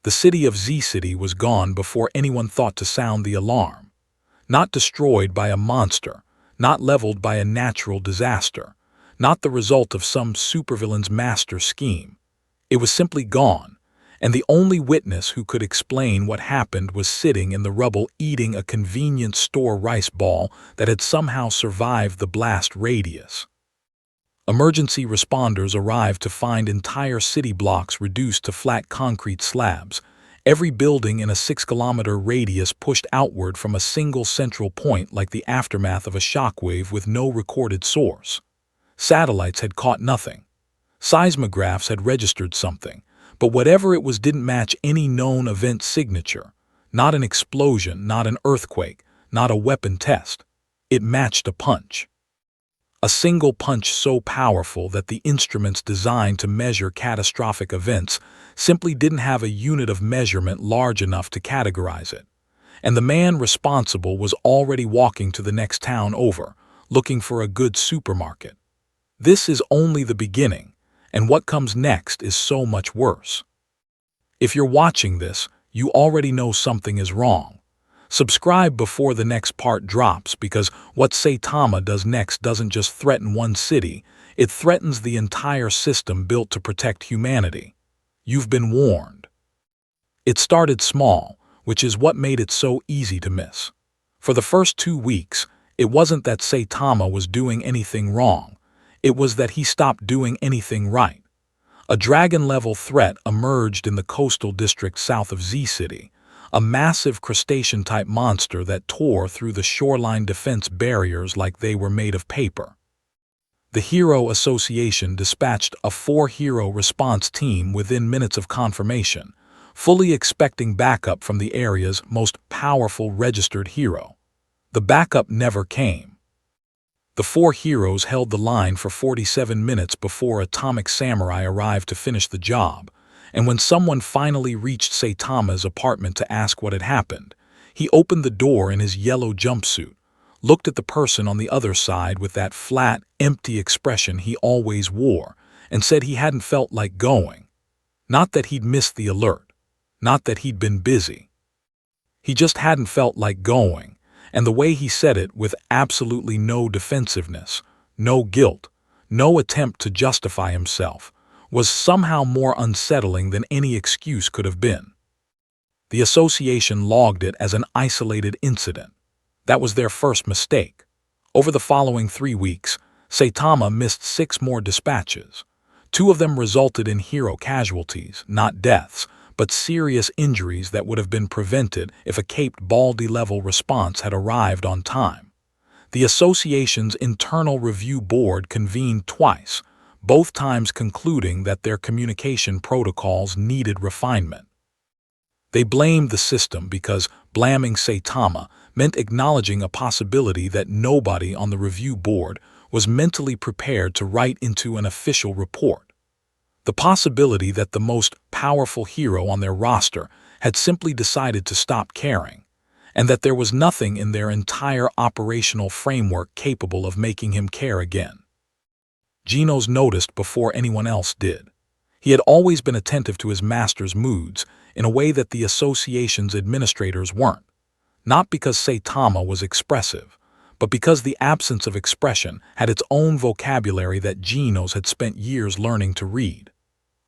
The city of Z-City was gone before anyone thought to sound the alarm. Not destroyed by a monster, not leveled by a natural disaster, not the result of some supervillain's master scheme. It was simply gone, and the only witness who could explain what happened was sitting in the rubble eating a convenience store rice ball that had somehow survived the blast radius. Emergency responders arrived to find entire city blocks reduced to flat concrete slabs, every building in a 6-kilometer radius pushed outward from a single central point like the aftermath of a shockwave with no recorded source. Satellites had caught nothing. Seismographs had registered something, but whatever it was didn't match any known event signature. Not an explosion, not an earthquake, not a weapon test. It matched a punch. A single punch so powerful that the instruments designed to measure catastrophic events simply didn't have a unit of measurement large enough to categorize it. And the man responsible was already walking to the next town over, looking for a good supermarket. This is only the beginning, and what comes next is so much worse. If you're watching this, you already know something is wrong. Subscribe before the next part drops, because what Saitama does next doesn't just threaten one city, it threatens the entire system built to protect humanity. You've been warned. It started small, which is what made it so easy to miss. For the first 2 weeks, it wasn't that Saitama was doing anything wrong. It was that he stopped doing anything right. A dragon-level threat emerged in the coastal district south of Z-City, a massive crustacean-type monster that tore through the shoreline defense barriers like they were made of paper. The Hero Association dispatched a 4-hero response team within minutes of confirmation, fully expecting backup from the area's most powerful registered hero. The backup never came. The 4 heroes held the line for 47 minutes before Atomic Samurai arrived to finish the job, and when someone finally reached Saitama's apartment to ask what had happened, he opened the door in his yellow jumpsuit, looked at the person on the other side with that flat, empty expression he always wore, and said he hadn't felt like going. Not that he'd missed the alert, not that he'd been busy. He just hadn't felt like going, and the way he said it, with absolutely no defensiveness, no guilt, no attempt to justify himself, was somehow more unsettling than any excuse could have been. The association logged it as an isolated incident. That was their first mistake. Over the following 3 weeks, Saitama missed 6 more dispatches. 2 of them resulted in hero casualties, not deaths, but serious injuries that would have been prevented if a Caped Baldy-level response had arrived on time. The association's internal review board convened twice, both times concluding that their communication protocols needed refinement. They blamed the system because blaming Saitama meant acknowledging a possibility that nobody on the review board was mentally prepared to write into an official report. The possibility that the most powerful hero on their roster had simply decided to stop caring, and that there was nothing in their entire operational framework capable of making him care again. Genos noticed before anyone else did. He had always been attentive to his master's moods in a way that the association's administrators weren't, not because Saitama was expressive, but because the absence of expression had its own vocabulary that Genos had spent years learning to read.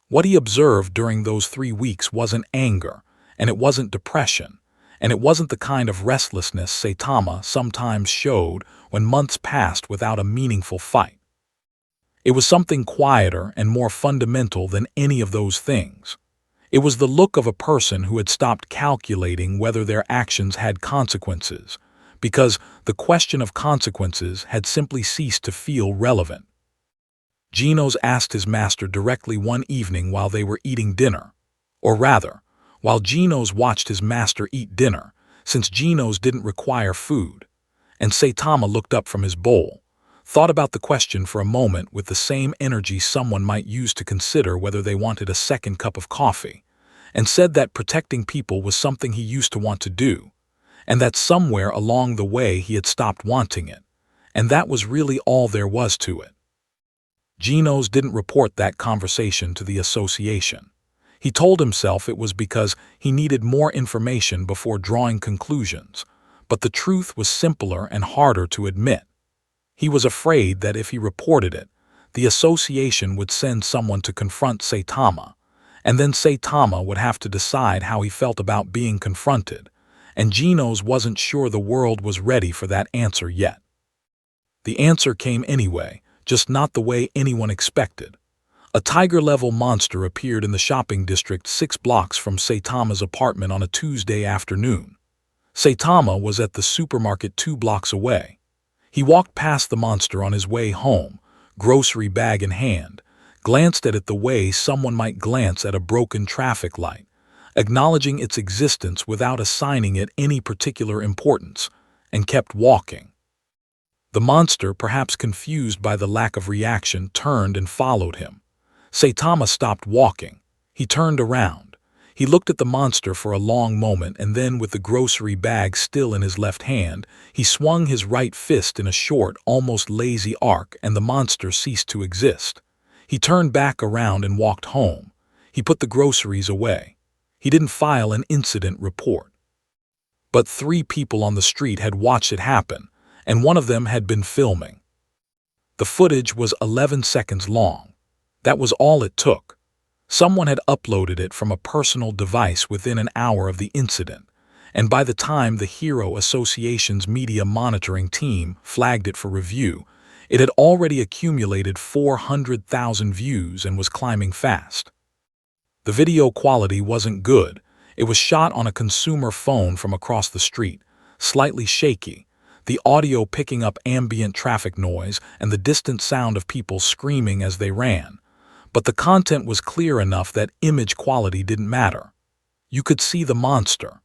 What he observed during those 3 weeks wasn't anger, and it wasn't depression, and it wasn't the kind of restlessness Saitama sometimes showed when months passed without a meaningful fight. It was something quieter and more fundamental than any of those things. It was the look of a person who had stopped calculating whether their actions had consequences, because the question of consequences had simply ceased to feel relevant. Genos asked his master directly one evening while they were eating dinner, or rather, while Genos watched his master eat dinner, since Genos didn't require food, and Saitama looked up from his bowl, thought about the question for a moment with the same energy someone might use to consider whether they wanted a second cup of coffee, and said that protecting people was something he used to want to do, and that somewhere along the way he had stopped wanting it, and that was really all there was to it. Genos didn't report that conversation to the association. He told himself it was because he needed more information before drawing conclusions, but the truth was simpler and harder to admit. He was afraid that if he reported it, the association would send someone to confront Saitama, and then Saitama would have to decide how he felt about being confronted, and Genos wasn't sure the world was ready for that answer yet. The answer came anyway, just not the way anyone expected. A tiger-level monster appeared in the shopping district 6 blocks from Saitama's apartment on a Tuesday afternoon. Saitama was at the supermarket 2 blocks away. He walked past the monster on his way home, grocery bag in hand, glanced at it the way someone might glance at a broken traffic light, acknowledging its existence without assigning it any particular importance, and kept walking. The monster, perhaps confused by the lack of reaction, turned and followed him. Saitama stopped walking. He turned around. He looked at the monster for a long moment, and then, with the grocery bag still in his left hand, he swung his right fist in a short, almost lazy arc, and the monster ceased to exist. He turned back around and walked home. He put the groceries away. He didn't file an incident report. But 3 people on the street had watched it happen, and one of them had been filming. The footage was 11 seconds long. That was all it took. Someone had uploaded it from a personal device within an hour of the incident, and by the time the Hero Association's media monitoring team flagged it for review, it had already accumulated 400,000 views and was climbing fast. The video quality wasn't good. It was shot on a consumer phone from across the street, slightly shaky, the audio picking up ambient traffic noise and the distant sound of people screaming as they ran. But the content was clear enough that image quality didn't matter. You could see the monster.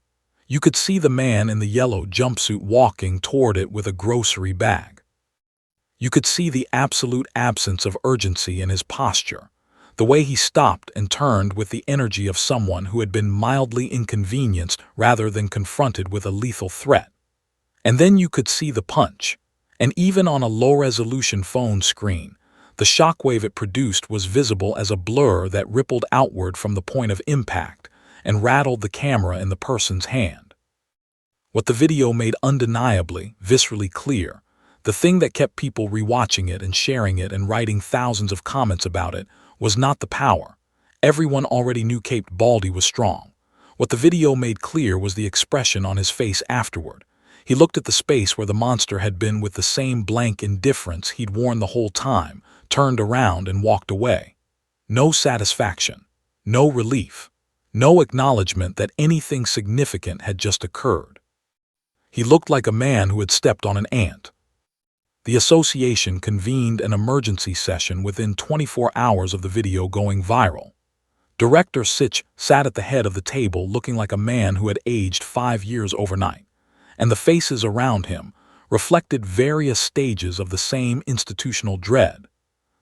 You could see the man in the yellow jumpsuit walking toward it with a grocery bag. You could see the absolute absence of urgency in his posture, the way he stopped and turned with the energy of someone who had been mildly inconvenienced rather than confronted with a lethal threat. And then you could see the punch, and even on a low-resolution phone screen, the shockwave it produced was visible as a blur that rippled outward from the point of impact and rattled the camera in the person's hand. What the video made undeniably, viscerally clear, the thing that kept people rewatching it and sharing it and writing thousands of comments about it, was not the power. Everyone already knew Cape Baldy was strong. What the video made clear was the expression on his face afterward. He looked at the space where the monster had been with the same blank indifference he'd worn the whole time, turned around and walked away. No satisfaction, no relief, no acknowledgement that anything significant had just occurred. He looked like a man who had stepped on an ant. The association convened an emergency session within 24 hours of the video going viral. Director Sitch sat at the head of the table looking like a man who had aged 5 years overnight, and the faces around him reflected various stages of the same institutional dread.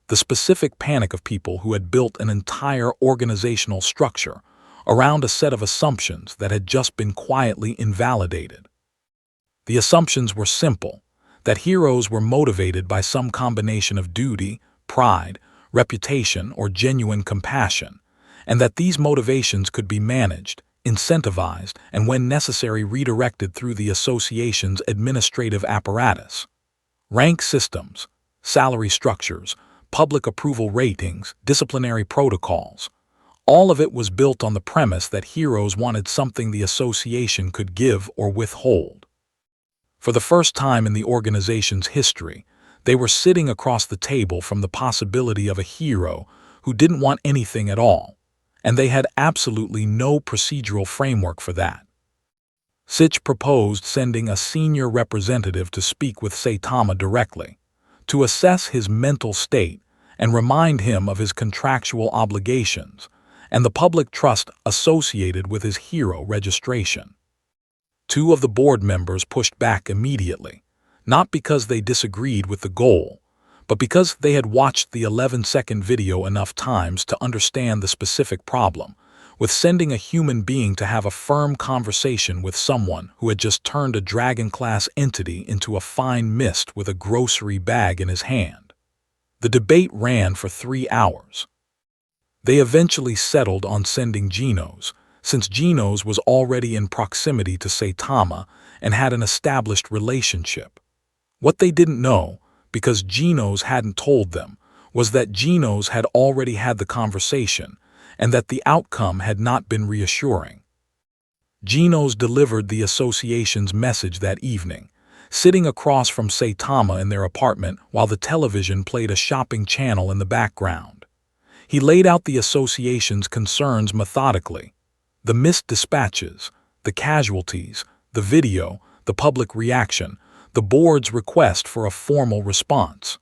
The specific panic of people who had built an entire organizational structure around a set of assumptions that had just been quietly invalidated. The assumptions were simple, that heroes were motivated by some combination of duty, pride, reputation, or genuine compassion, and that these motivations could be managed, incentivized, and when necessary redirected through the association's administrative apparatus. Rank systems, salary structures, public approval ratings, disciplinary protocols. All of it was built on the premise that heroes wanted something the association could give or withhold. For the first time in the organization's history, they were sitting across the table from the possibility of a hero who didn't want anything at all, and they had absolutely no procedural framework for that. Sitch proposed sending a senior representative to speak with Saitama directly, to assess his mental state and remind him of his contractual obligations and the public trust associated with his hero registration. 2 of the board members pushed back immediately, not because they disagreed with the goal, but because they had watched the 11-second video enough times to understand the specific problem with sending a human being to have a firm conversation with someone who had just turned a dragon-class entity into a fine mist with a grocery bag in his hand. The debate ran for 3 hours. They eventually settled on sending Genos, since Genos was already in proximity to Saitama and had an established relationship. What they didn't know, because Genos hadn't told them, was that Genos had already had the conversation and that the outcome had not been reassuring. Genos delivered the association's message that evening, sitting across from Saitama in their apartment while the television played a shopping channel in the background. He laid out the association's concerns methodically: the missed dispatches, the casualties, the video, the public reaction, the board's request for a formal response.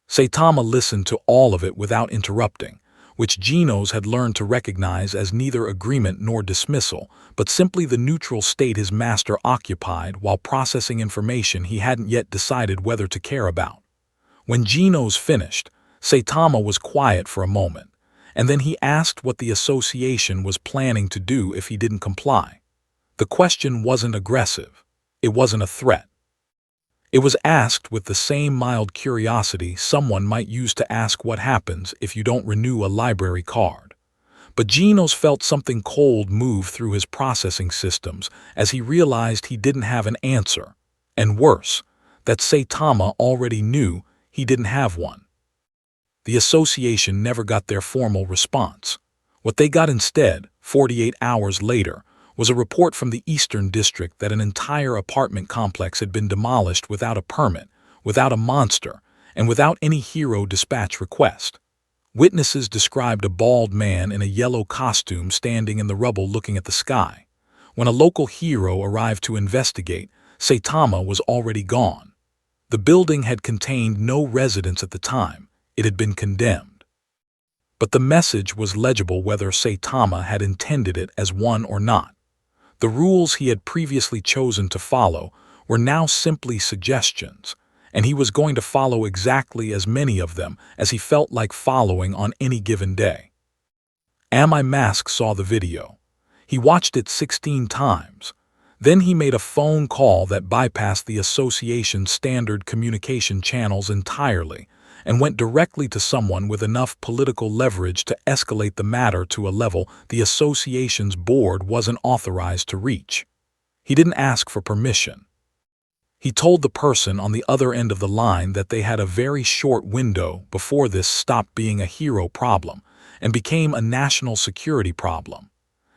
Saitama listened to all of it without interrupting, which Genos had learned to recognize as neither agreement nor dismissal, but simply the neutral state his master occupied while processing information he hadn't yet decided whether to care about. When Genos finished, Saitama was quiet for a moment, and then he asked what the association was planning to do if he didn't comply. The question wasn't aggressive. It wasn't a threat. It was asked with the same mild curiosity someone might use to ask what happens if you don't renew a library card. But Genos felt something cold move through his processing systems as he realized he didn't have an answer, and worse, that Saitama already knew he didn't have one. The association never got their formal response. What they got instead, 48 hours later, was a report from the Eastern District that an entire apartment complex had been demolished without a permit, without a monster, and without any hero dispatch request. Witnesses described a bald man in a yellow costume standing in the rubble looking at the sky. When a local hero arrived to investigate, Saitama was already gone. The building had contained no residents at the time. It had been condemned. But the message was legible whether Saitama had intended it as one or not. The rules he had previously chosen to follow were now simply suggestions, and he was going to follow exactly as many of them as he felt like following on any given day. Ami Mask saw the video. He watched it 16 times. Then he made a phone call that bypassed the association's standard communication channels entirely and went directly to someone with enough political leverage to escalate the matter to a level the association's board wasn't authorized to reach. He didn't ask for permission. He told the person on the other end of the line that they had a very short window before this stopped being a hero problem and became a national security problem,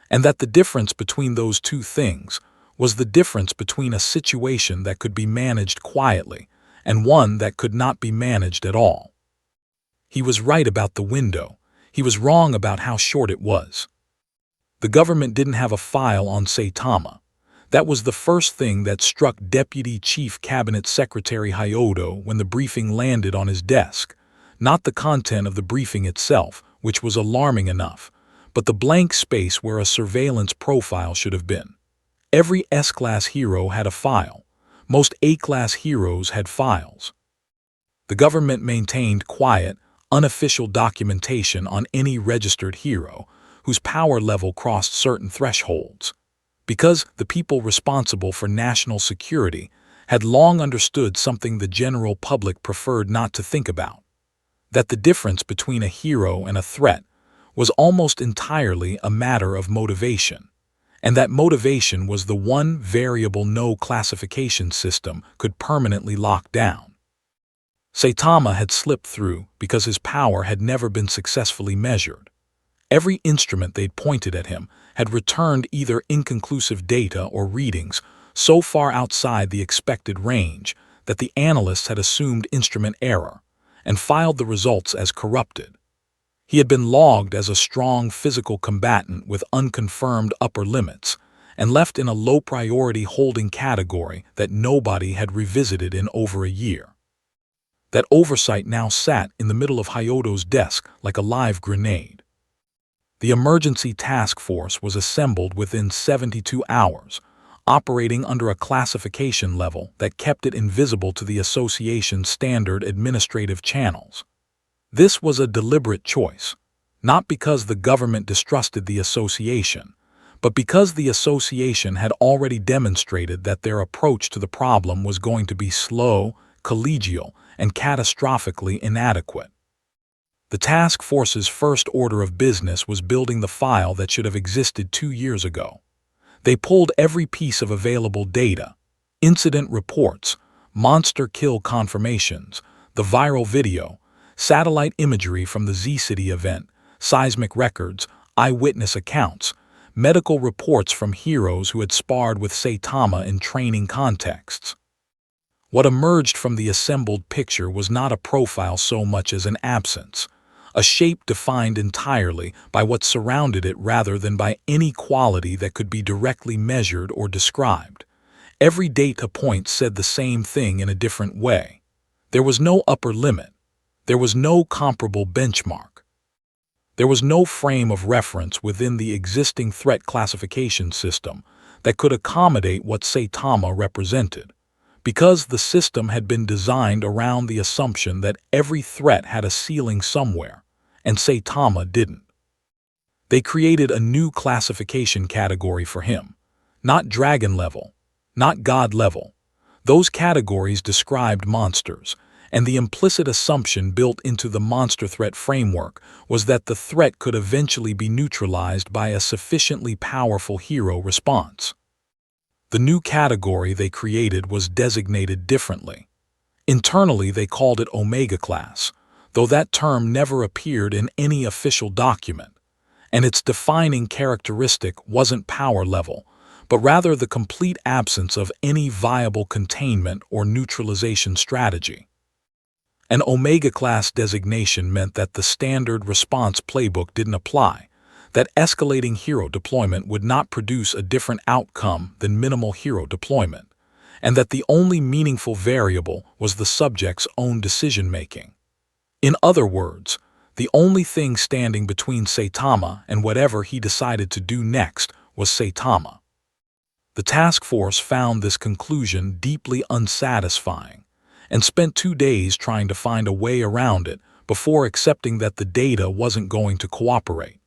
and that the difference between those two things was the difference between a situation that could be managed quietly and one that could not be managed at all. He was right about the window. He was wrong about how short it was. The government didn't have a file on Saitama. That was the first thing that struck Deputy Chief Cabinet Secretary Hyodo when the briefing landed on his desk. Not the content of the briefing itself, which was alarming enough, but the blank space where a surveillance profile should have been. Every S-class hero had a file. Most A-class heroes had files. The government maintained quiet, unofficial documentation on any registered hero whose power level crossed certain thresholds, because the people responsible for national security had long understood something the general public preferred not to think about: that the difference between a hero and a threat was almost entirely a matter of motivation, and that motivation was the one variable no classification system could permanently lock down. Saitama had slipped through because his power had never been successfully measured. Every instrument they'd pointed at him had returned either inconclusive data or readings so far outside the expected range that the analysts had assumed instrument error and filed the results as corrupted. He had been logged as a strong physical combatant with unconfirmed upper limits and left in a low-priority holding category that nobody had revisited in over a year. That oversight now sat in the middle of Hyodo's desk like a live grenade. The emergency task force was assembled within 72 hours, operating under a classification level that kept it invisible to the association's standard administrative channels. This was a deliberate choice, not because the government distrusted the association, but because the association had already demonstrated that their approach to the problem was going to be slow, collegial, and catastrophically inadequate. The task force's first order of business was building the file that should have existed 2 years ago. They pulled every piece of available data: incident reports, monster kill confirmations, the viral video, satellite imagery from the Z-City event, seismic records, eyewitness accounts, medical reports from heroes who had sparred with Saitama in training contexts. What emerged from the assembled picture was not a profile so much as an absence, a shape defined entirely by what surrounded it rather than by any quality that could be directly measured or described. Every data point said the same thing in a different way. There was no upper limit. There was no comparable benchmark. There was no frame of reference within the existing threat classification system that could accommodate what Saitama represented, because the system had been designed around the assumption that every threat had a ceiling somewhere, and Saitama didn't. They created a new classification category for him, not dragon level, not god level. Those categories described monsters, and the implicit assumption built into the monster threat framework was that the threat could eventually be neutralized by a sufficiently powerful hero response. The new category they created was designated differently. Internally, they called it Omega Class, though that term never appeared in any official document, and its defining characteristic wasn't power level, but rather the complete absence of any viable containment or neutralization strategy. An Omega Class designation meant that the standard response playbook didn't apply, that escalating hero deployment would not produce a different outcome than minimal hero deployment, and that the only meaningful variable was the subject's own decision-making. In other words, the only thing standing between Saitama and whatever he decided to do next was Saitama. The task force found this conclusion deeply unsatisfying and spent 2 days trying to find a way around it before accepting that the data wasn't going to cooperate.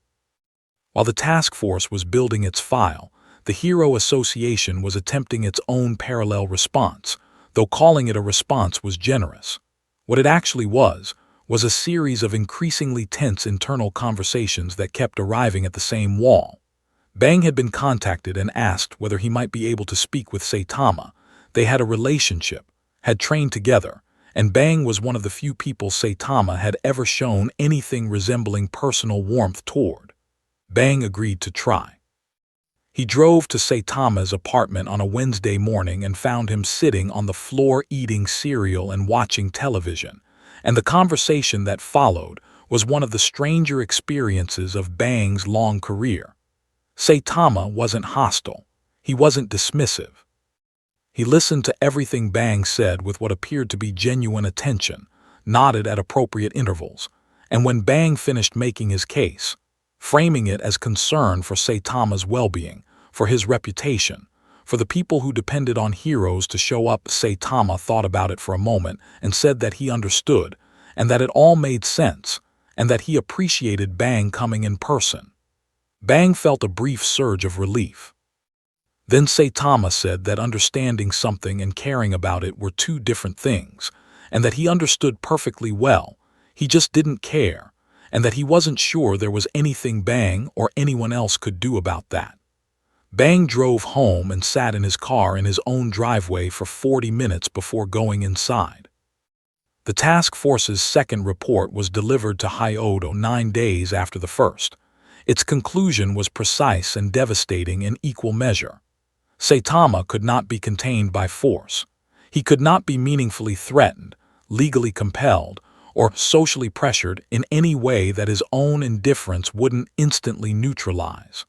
While the task force was building its file, the Hero Association was attempting its own parallel response, though calling it a response was generous. What it actually was a series of increasingly tense internal conversations that kept arriving at the same wall. Bang had been contacted and asked whether he might be able to speak with Saitama. They had a relationship, had trained together, and Bang was one of the few people Saitama had ever shown anything resembling personal warmth toward. Bang agreed to try. He drove to Saitama's apartment on a Wednesday morning and found him sitting on the floor eating cereal and watching television, and the conversation that followed was one of the stranger experiences of Bang's long career. Saitama wasn't hostile. He wasn't dismissive. He listened to everything Bang said with what appeared to be genuine attention, nodded at appropriate intervals, and when Bang finished making his case, framing it as concern for Saitama's well-being, for his reputation, for the people who depended on heroes to show up, Saitama thought about it for a moment and said that he understood, and that it all made sense, and that he appreciated Bang coming in person. Bang felt a brief surge of relief. Then Saitama said that understanding something and caring about it were two different things, and that he understood perfectly well, he just didn't care, and that he wasn't sure there was anything Bang or anyone else could do about that. Bang drove home and sat in his car in his own driveway for 40 minutes before going inside. The task force's second report was delivered to Hyodo 9 days after the first. Its conclusion was precise and devastating in equal measure. Saitama could not be contained by force. He could not be meaningfully threatened, legally compelled, or socially pressured in any way that his own indifference wouldn't instantly neutralize.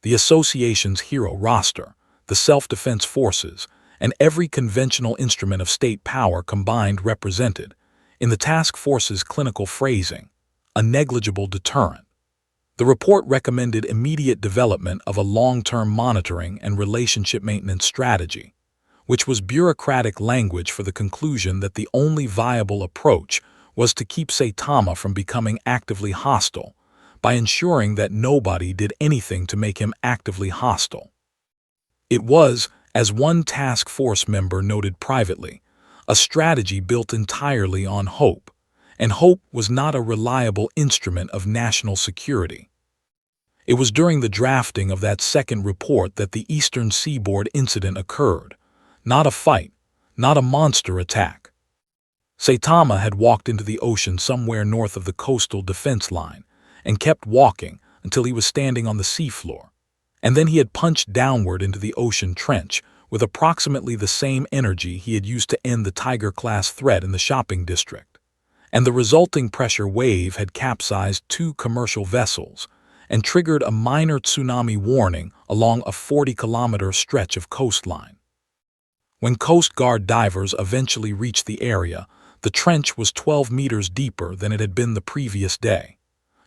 The association's hero roster, the self-defense forces, and every conventional instrument of state power combined represented, in the task force's clinical phrasing, a negligible deterrent. The report recommended immediate development of a long-term monitoring and relationship maintenance strategy, which was bureaucratic language for the conclusion that the only viable approach was to keep Saitama from becoming actively hostile by ensuring that nobody did anything to make him actively hostile. It was, as one task force member noted privately, a strategy built entirely on hope, and hope was not a reliable instrument of national security. It was during the drafting of that second report that the Eastern Seaboard incident occurred. Not a fight, not a monster attack. Saitama had walked into the ocean somewhere north of the coastal defense line and kept walking until he was standing on the seafloor. And then he had punched downward into the ocean trench with approximately the same energy he had used to end the Tiger-class threat in the shopping district. And the resulting pressure wave had capsized 2 commercial vessels and triggered a minor tsunami warning along a 40-kilometer stretch of coastline. When Coast Guard divers eventually reached the area, the trench was 12 meters deeper than it had been the previous day.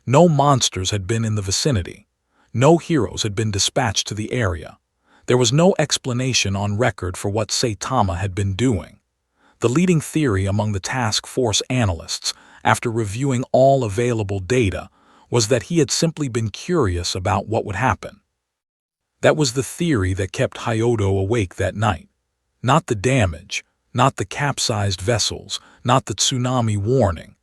No monsters had been in the vicinity. No heroes had been dispatched to the area. There was no explanation on record for what Saitama had been doing. The leading theory among the task force analysts, after reviewing all available data, was that he had simply been curious about what would happen. That was the theory that kept Hyodo awake that night. Not the damage, not the capsized vessels, not the tsunami warning,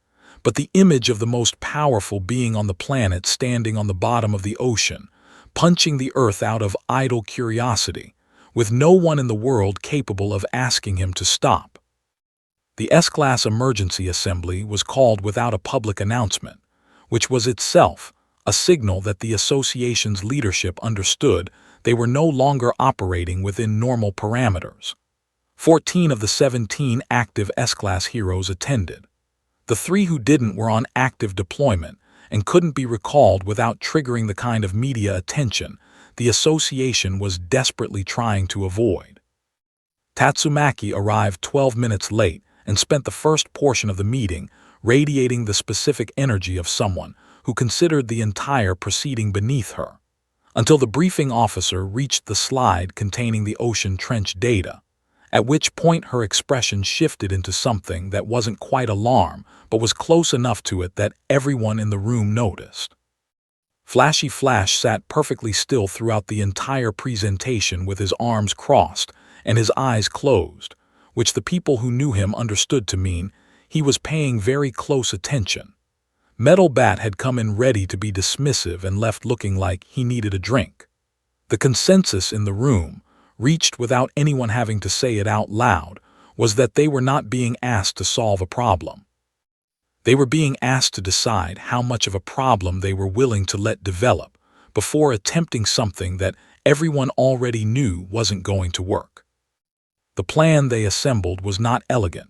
but the image of the most powerful being on the planet standing on the bottom of the ocean, punching the earth out of idle curiosity, with no one in the world capable of asking him to stop. The S-Class emergency assembly was called without a public announcement, which was itself a signal that the association's leadership understood they were no longer operating within normal parameters. 14 of the 17 active S-Class heroes attended. The 3 who didn't were on active deployment and couldn't be recalled without triggering the kind of media attention the association was desperately trying to avoid. Tatsumaki arrived 12 minutes late and spent the first portion of the meeting radiating the specific energy of someone who considered the entire proceeding beneath her, until the briefing officer reached the slide containing the ocean trench data, at which point her expression shifted into something that wasn't quite alarm but was close enough to it that everyone in the room noticed. Flashy Flash sat perfectly still throughout the entire presentation with his arms crossed and his eyes closed, which the people who knew him understood to mean he was paying very close attention. Metal Bat had come in ready to be dismissive and left looking like he needed a drink. The consensus in the room, reached without anyone having to say it out loud, was that they were not being asked to solve a problem. They were being asked to decide how much of a problem they were willing to let develop before attempting something that everyone already knew wasn't going to work. The plan they assembled was not elegant.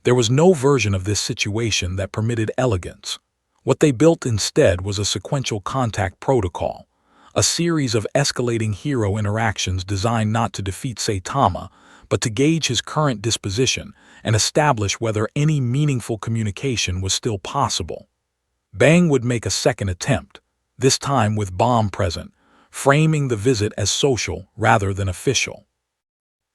There was no version of this situation that permitted elegance. What they built instead was a sequential contact protocol, a series of escalating hero interactions designed not to defeat Saitama, but to gauge his current disposition and establish whether any meaningful communication was still possible. Bang would make a second attempt, this time with Bomb present, framing the visit as social rather than official.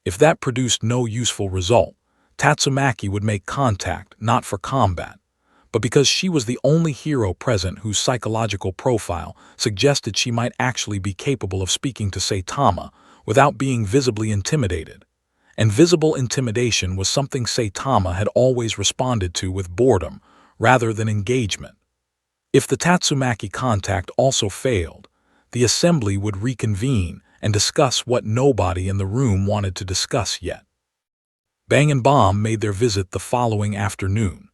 If that produced no useful result, Tatsumaki would make contact not for combat, but because she was the only hero present whose psychological profile suggested she might actually be capable of speaking to Saitama without being visibly intimidated. And visible intimidation was something Saitama had always responded to with boredom rather than engagement. If the Tatsumaki contact also failed, the assembly would reconvene and discuss what nobody in the room wanted to discuss yet. Bang and Bomb made their visit the following afternoon.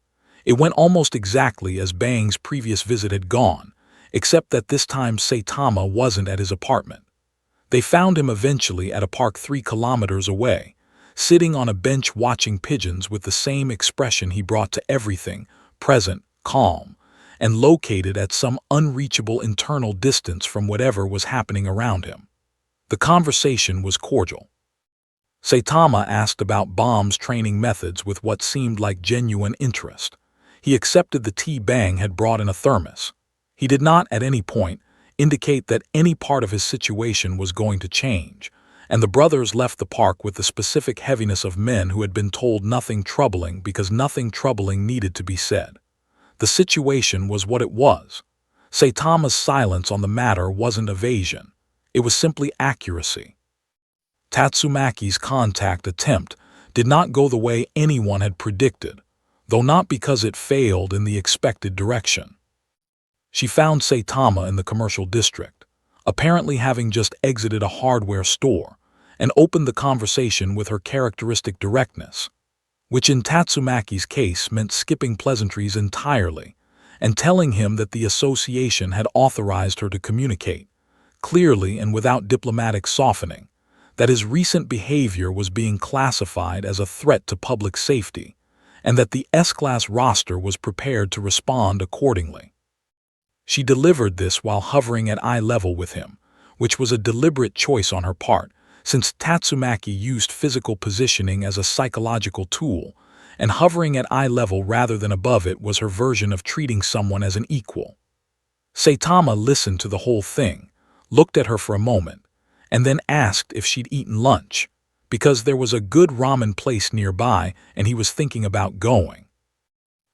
It went almost exactly as Bang's previous visit had gone, except that this time Saitama wasn't at his apartment. They found him eventually at a park 3 kilometers away, sitting on a bench watching pigeons with the same expression he brought to everything, present, calm, and located at some unreachable internal distance from whatever was happening around him. The conversation was cordial. Saitama asked about Bomb's training methods with what seemed like genuine interest. He accepted the tea Bang had brought in a thermos. He did not, at any point, indicate that any part of his situation was going to change, and the brothers left the park with the specific heaviness of men who had been told nothing troubling because nothing troubling needed to be said. The situation was what it was. Saitama's silence on the matter wasn't evasion. It was simply accuracy. Tatsumaki's contact attempt did not go the way anyone had predicted. though not because it failed in the expected direction. She found Saitama in the commercial district, apparently having just exited a hardware store, and opened the conversation with her characteristic directness, which in Tatsumaki's case meant skipping pleasantries entirely and telling him that the association had authorized her to communicate, clearly and without diplomatic softening, that his recent behavior was being classified as a threat to public safety, and that the S-Class roster was prepared to respond accordingly. She delivered this while hovering at eye level with him, which was a deliberate choice on her part, since Tatsumaki used physical positioning as a psychological tool, and hovering at eye level rather than above it was her version of treating someone as an equal. Saitama listened to the whole thing, looked at her for a moment, and then asked if she'd eaten lunch, because there was a good ramen place nearby and he was thinking about going.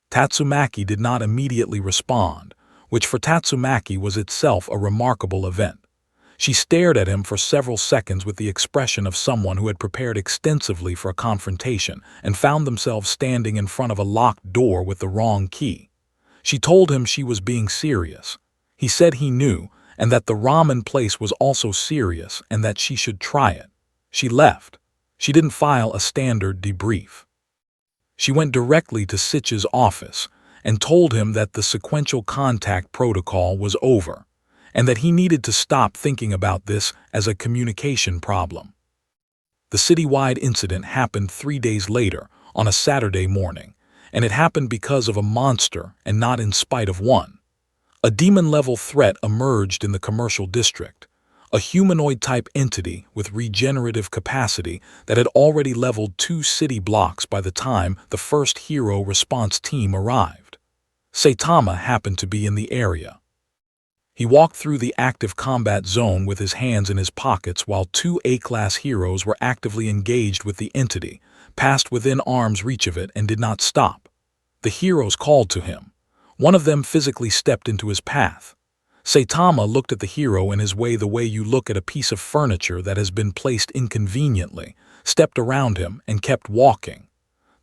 Tatsumaki did not immediately respond, which for Tatsumaki was itself a remarkable event. She stared at him for several seconds with the expression of someone who had prepared extensively for a confrontation and found themselves standing in front of a locked door with the wrong key. She told him she was being serious. He said he knew, and that the ramen place was also serious and that she should try it. She left. She didn't file a standard debrief. She went directly to Sitch's office and told him that the sequential contact protocol was over, and that he needed to stop thinking about this as a communication problem. The citywide incident happened 3 days later, on a Saturday morning, and it happened because of a monster and not in spite of one. A demon-level threat emerged in the commercial district, a humanoid-type entity with regenerative capacity that had already leveled 2 city blocks by the time the first hero response team arrived. Saitama happened to be in the area. He walked through the active combat zone with his hands in his pockets while 2 A-class heroes were actively engaged with the entity, passed within arm's reach of it and did not stop. The heroes called to him. One of them physically stepped into his path. Saitama looked at the hero in his way the way you look at a piece of furniture that has been placed inconveniently, stepped around him, and kept walking.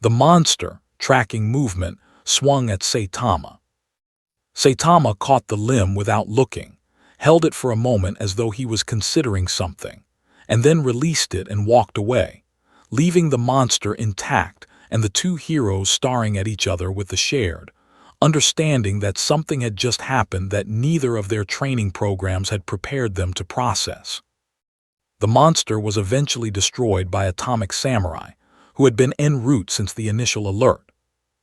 The monster, tracking movement, swung at Saitama. Saitama caught the limb without looking, held it for a moment as though he was considering something, and then released it and walked away, leaving the monster intact and the 2 heroes staring at each other with the shared understanding that something had just happened that neither of their training programs had prepared them to process. The monster was eventually destroyed by Atomic Samurai, who had been en route since the initial alert.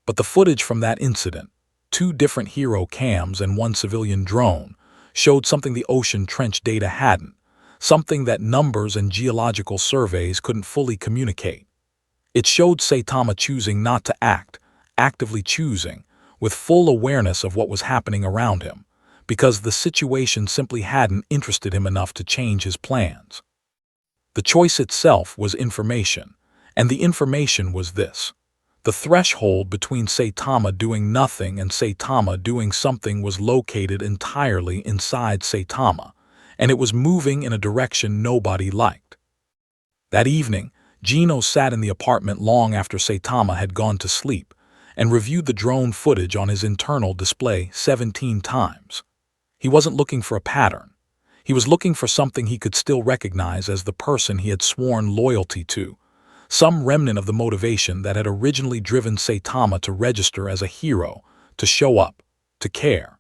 But the footage from that incident, 2 different hero cams and 1 civilian drone, showed something the ocean trench data hadn't, something that numbers and geological surveys couldn't fully communicate. It showed Saitama choosing not to act, actively choosing, with full awareness of what was happening around him, because the situation simply hadn't interested him enough to change his plans. The choice itself was information, and the information was this. The threshold between Saitama doing nothing and Saitama doing something was located entirely inside Saitama, and it was moving in a direction nobody liked. That evening, Gino sat in the apartment long after Saitama had gone to sleep, and reviewed the drone footage on his internal display 17 times. He wasn't looking for a pattern. He was looking for something he could still recognize as the person he had sworn loyalty to, some remnant of the motivation that had originally driven Saitama to register as a hero, to show up, to care.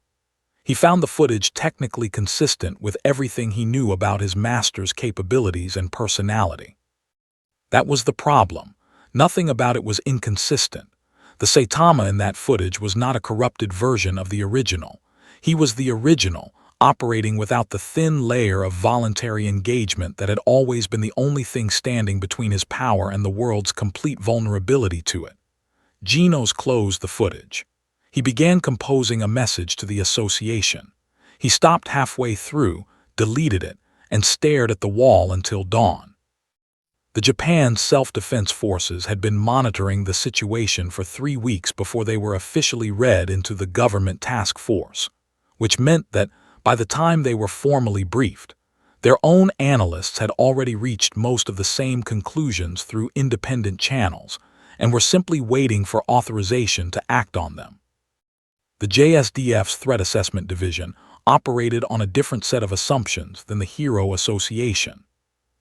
He found the footage technically consistent with everything he knew about his master's capabilities and personality. That was the problem. Nothing about it was inconsistent. The Saitama in that footage was not a corrupted version of the original. He was the original, operating without the thin layer of voluntary engagement that had always been the only thing standing between his power and the world's complete vulnerability to it. Genos closed the footage. He began composing a message to the association. He stopped halfway through, deleted it, and stared at the wall until dawn. The Japan's self-defense forces had been monitoring the situation for 3 weeks before they were officially read into the government task force, which meant that by the time they were formally briefed, their own analysts had already reached most of the same conclusions through independent channels, and were simply waiting for authorization to act on them. The JSDF's Threat Assessment Division operated on a different set of assumptions than the Hero Association.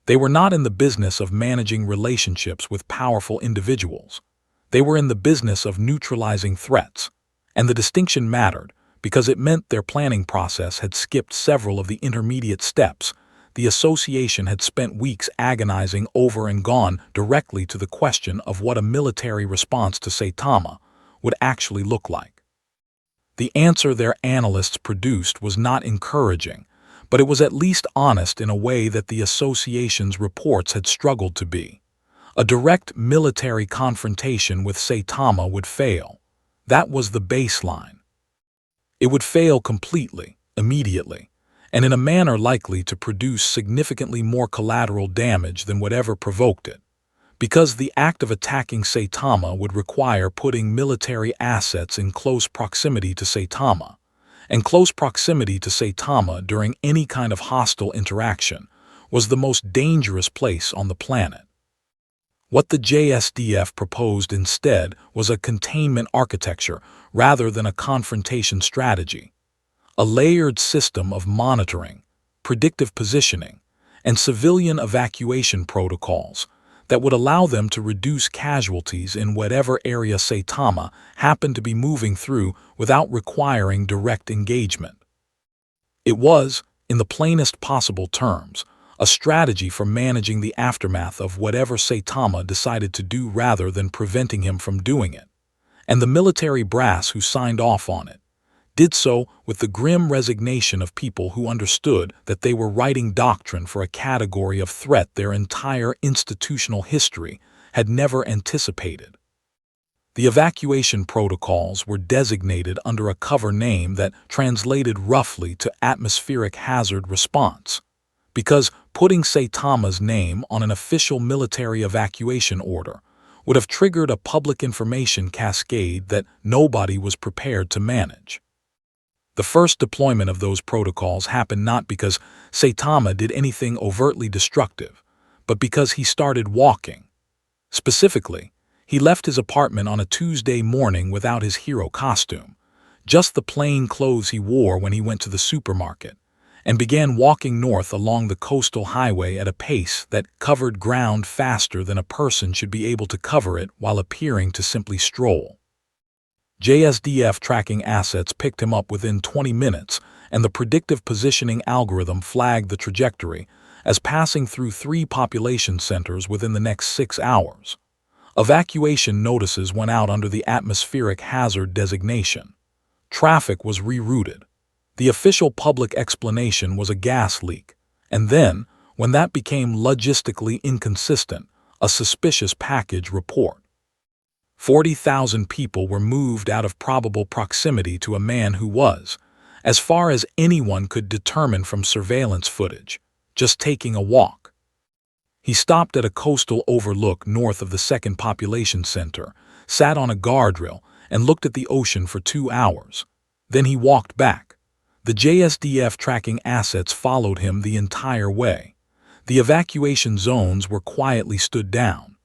They were not in the business of managing relationships with powerful individuals. They were in the business of neutralizing threats, and the distinction mattered because it meant their planning process had skipped several of the intermediate steps. The association had spent weeks agonizing over and gone directly to the question of what a military response to Saitama would actually look like. The answer their analysts produced was not encouraging, but it was at least honest in a way that the association's reports had struggled to be. A direct military confrontation with Saitama would fail. That was the baseline. It would fail completely, immediately, and in a manner likely to produce significantly more collateral damage than whatever provoked it, because the act of attacking Saitama would require putting military assets in close proximity to Saitama, and close proximity to Saitama during any kind of hostile interaction was the most dangerous place on the planet. What the JSDF proposed instead was a containment architecture rather than a confrontation strategy. A layered system of monitoring, predictive positioning, and civilian evacuation protocols that would allow them to reduce casualties in whatever area Saitama happened to be moving through without requiring direct engagement. It was, in the plainest possible terms, a strategy for managing the aftermath of whatever Saitama decided to do rather than preventing him from doing it. And the military brass who signed off on it did so with the grim resignation of people who understood that they were writing doctrine for a category of threat their entire institutional history had never anticipated. The evacuation protocols were designated under a cover name that translated roughly to atmospheric hazard response, because putting Saitama's name on an official military evacuation order would have triggered a public information cascade that nobody was prepared to manage. The first deployment of those protocols happened not because Saitama did anything overtly destructive, but because he started walking. Specifically, he left his apartment on a Tuesday morning without his hero costume, just the plain clothes he wore when he went to the supermarket, and began walking north along the coastal highway at a pace that covered ground faster than a person should be able to cover it while appearing to simply stroll. JSDF tracking assets picked him up within 20 minutes, and the predictive positioning algorithm flagged the trajectory as passing through 3 population centers within the next 6 hours. Evacuation notices went out under the atmospheric hazard designation. Traffic was rerouted. The official public explanation was a gas leak, and then, when that became logistically inconsistent, a suspicious package report. 40,000 people were moved out of probable proximity to a man who was, as far as anyone could determine from surveillance footage, just taking a walk. He stopped at a coastal overlook north of the second population center, sat on a guardrail, and looked at the ocean for 2 hours. Then he walked back. The JSDF tracking assets followed him the entire way. The evacuation zones were quietly stood down.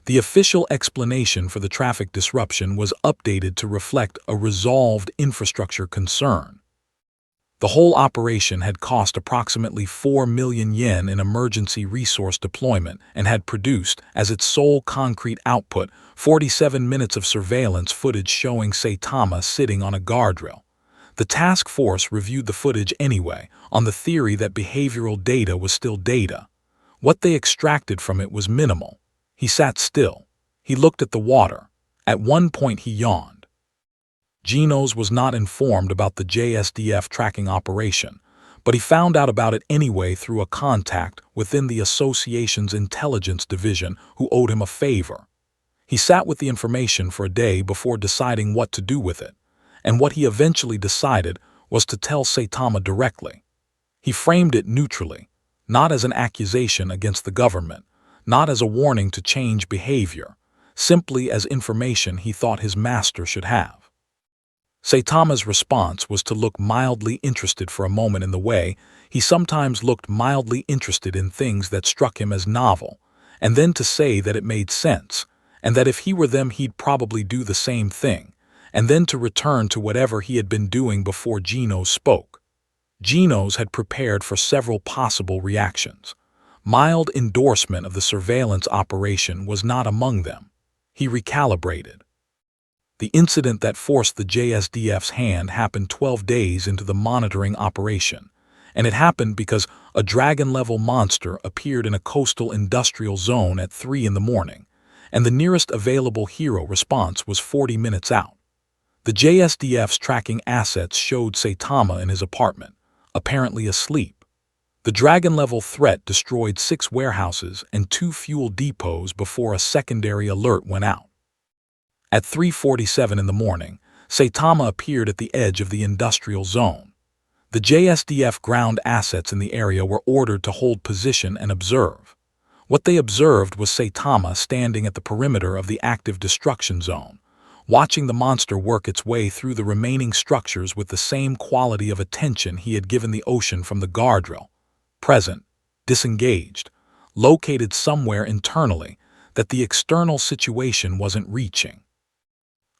The official explanation for the traffic disruption was updated to reflect a resolved infrastructure concern. The whole operation had cost approximately 4 million yen in emergency resource deployment and had produced, as its sole concrete output, 47 minutes of surveillance footage showing Saitama sitting on a guardrail. The task force reviewed the footage anyway, on the theory that behavioral data was still data. What they extracted from it was minimal. He sat still. He looked at the water. At one point he yawned. Genos was not informed about the JSDF tracking operation, but he found out about it anyway through a contact within the association's intelligence division who owed him a favor. He sat with the information for a day before deciding what to do with it, and what he eventually decided was to tell Saitama directly. He framed it neutrally, not as an accusation against the government, not as a warning to change behavior, simply as information he thought his master should have. Saitama's response was to look mildly interested for a moment in the way he sometimes looked mildly interested in things that struck him as novel, and then to say that it made sense, and that if he were them he'd probably do the same thing, and then to return to whatever he had been doing before Genos spoke. Genos had prepared for several possible reactions. Mild endorsement of the surveillance operation was not among them. He recalibrated. The incident that forced the JSDF's hand happened 12 days into the monitoring operation, and it happened because a dragon-level monster appeared in a coastal industrial zone at 3 in the morning, and the nearest available hero response was 40 minutes out. The JSDF's tracking assets showed Saitama in his apartment, apparently asleep. The dragon-level threat destroyed 6 warehouses and 2 fuel depots before a secondary alert went out. At 3:47 in the morning, Saitama appeared at the edge of the industrial zone. The JSDF ground assets in the area were ordered to hold position and observe. What they observed was Saitama standing at the perimeter of the active destruction zone, watching the monster work its way through the remaining structures with the same quality of attention he had given the ocean from the guardrail. Present, disengaged, located somewhere internally that the external situation wasn't reaching.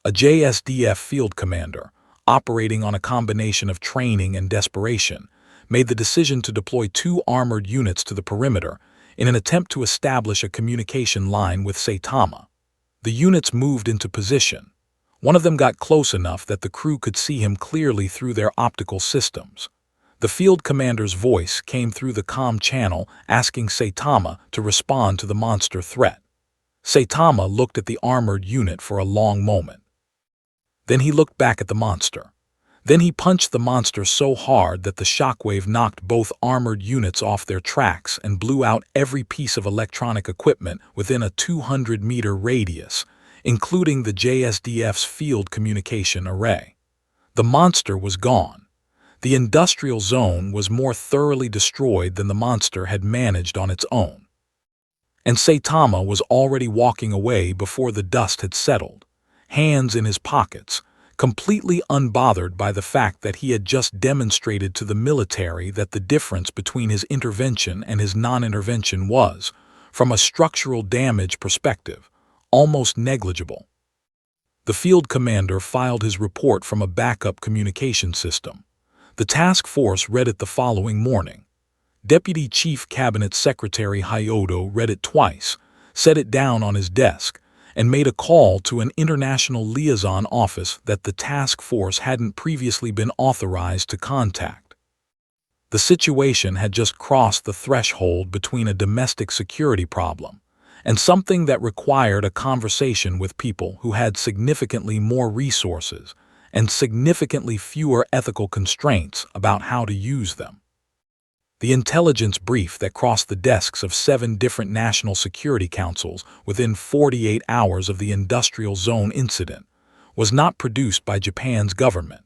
A JSDF field commander, operating on a combination of training and desperation, made the decision to deploy 2 armored units to the perimeter in an attempt to establish a communication line with Saitama. The units moved into position. One of them got close enough that the crew could see him clearly through their optical systems. The field commander's voice came through the comm channel asking Saitama to respond to the monster threat. Saitama looked at the armored unit for a long moment. Then he looked back at the monster. Then he punched the monster so hard that the shockwave knocked both armored units off their tracks and blew out every piece of electronic equipment within a 200-meter radius, including the JSDF's field communication array. The monster was gone. The industrial zone was more thoroughly destroyed than the monster had managed on its own. And Saitama was already walking away before the dust had settled, hands in his pockets, completely unbothered by the fact that he had just demonstrated to the military that the difference between his intervention and his non-intervention was, from a structural damage perspective, almost negligible. The field commander filed his report from a backup communication system. The task force read it the following morning. Deputy Chief Cabinet Secretary Hyodo read it twice, set it down on his desk, and made a call to an international liaison office that the task force hadn't previously been authorized to contact. The situation had just crossed the threshold between a domestic security problem and something that required a conversation with people who had significantly more resources and significantly fewer ethical constraints about how to use them. The intelligence brief that crossed the desks of 7 different national security councils within 48 hours of the industrial zone incident was not produced by Japan's government.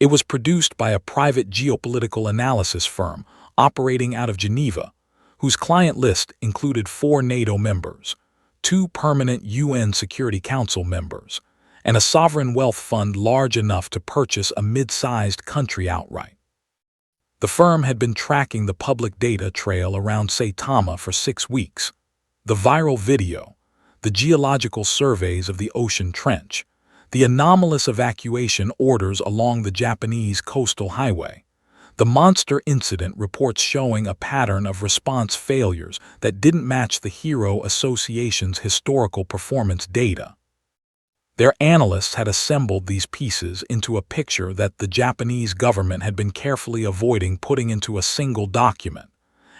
It was produced by a private geopolitical analysis firm operating out of Geneva, whose client list included 4 NATO members, 2 permanent UN Security Council members, and a sovereign wealth fund large enough to purchase a mid-sized country outright. The firm had been tracking the public data trail around Saitama for 6 weeks. The viral video, the geological surveys of the ocean trench, the anomalous evacuation orders along the Japanese coastal highway, the monster incident reports showing a pattern of response failures that didn't match the Hero Association's historical performance data. Their analysts had assembled these pieces into a picture that the Japanese government had been carefully avoiding putting into a single document,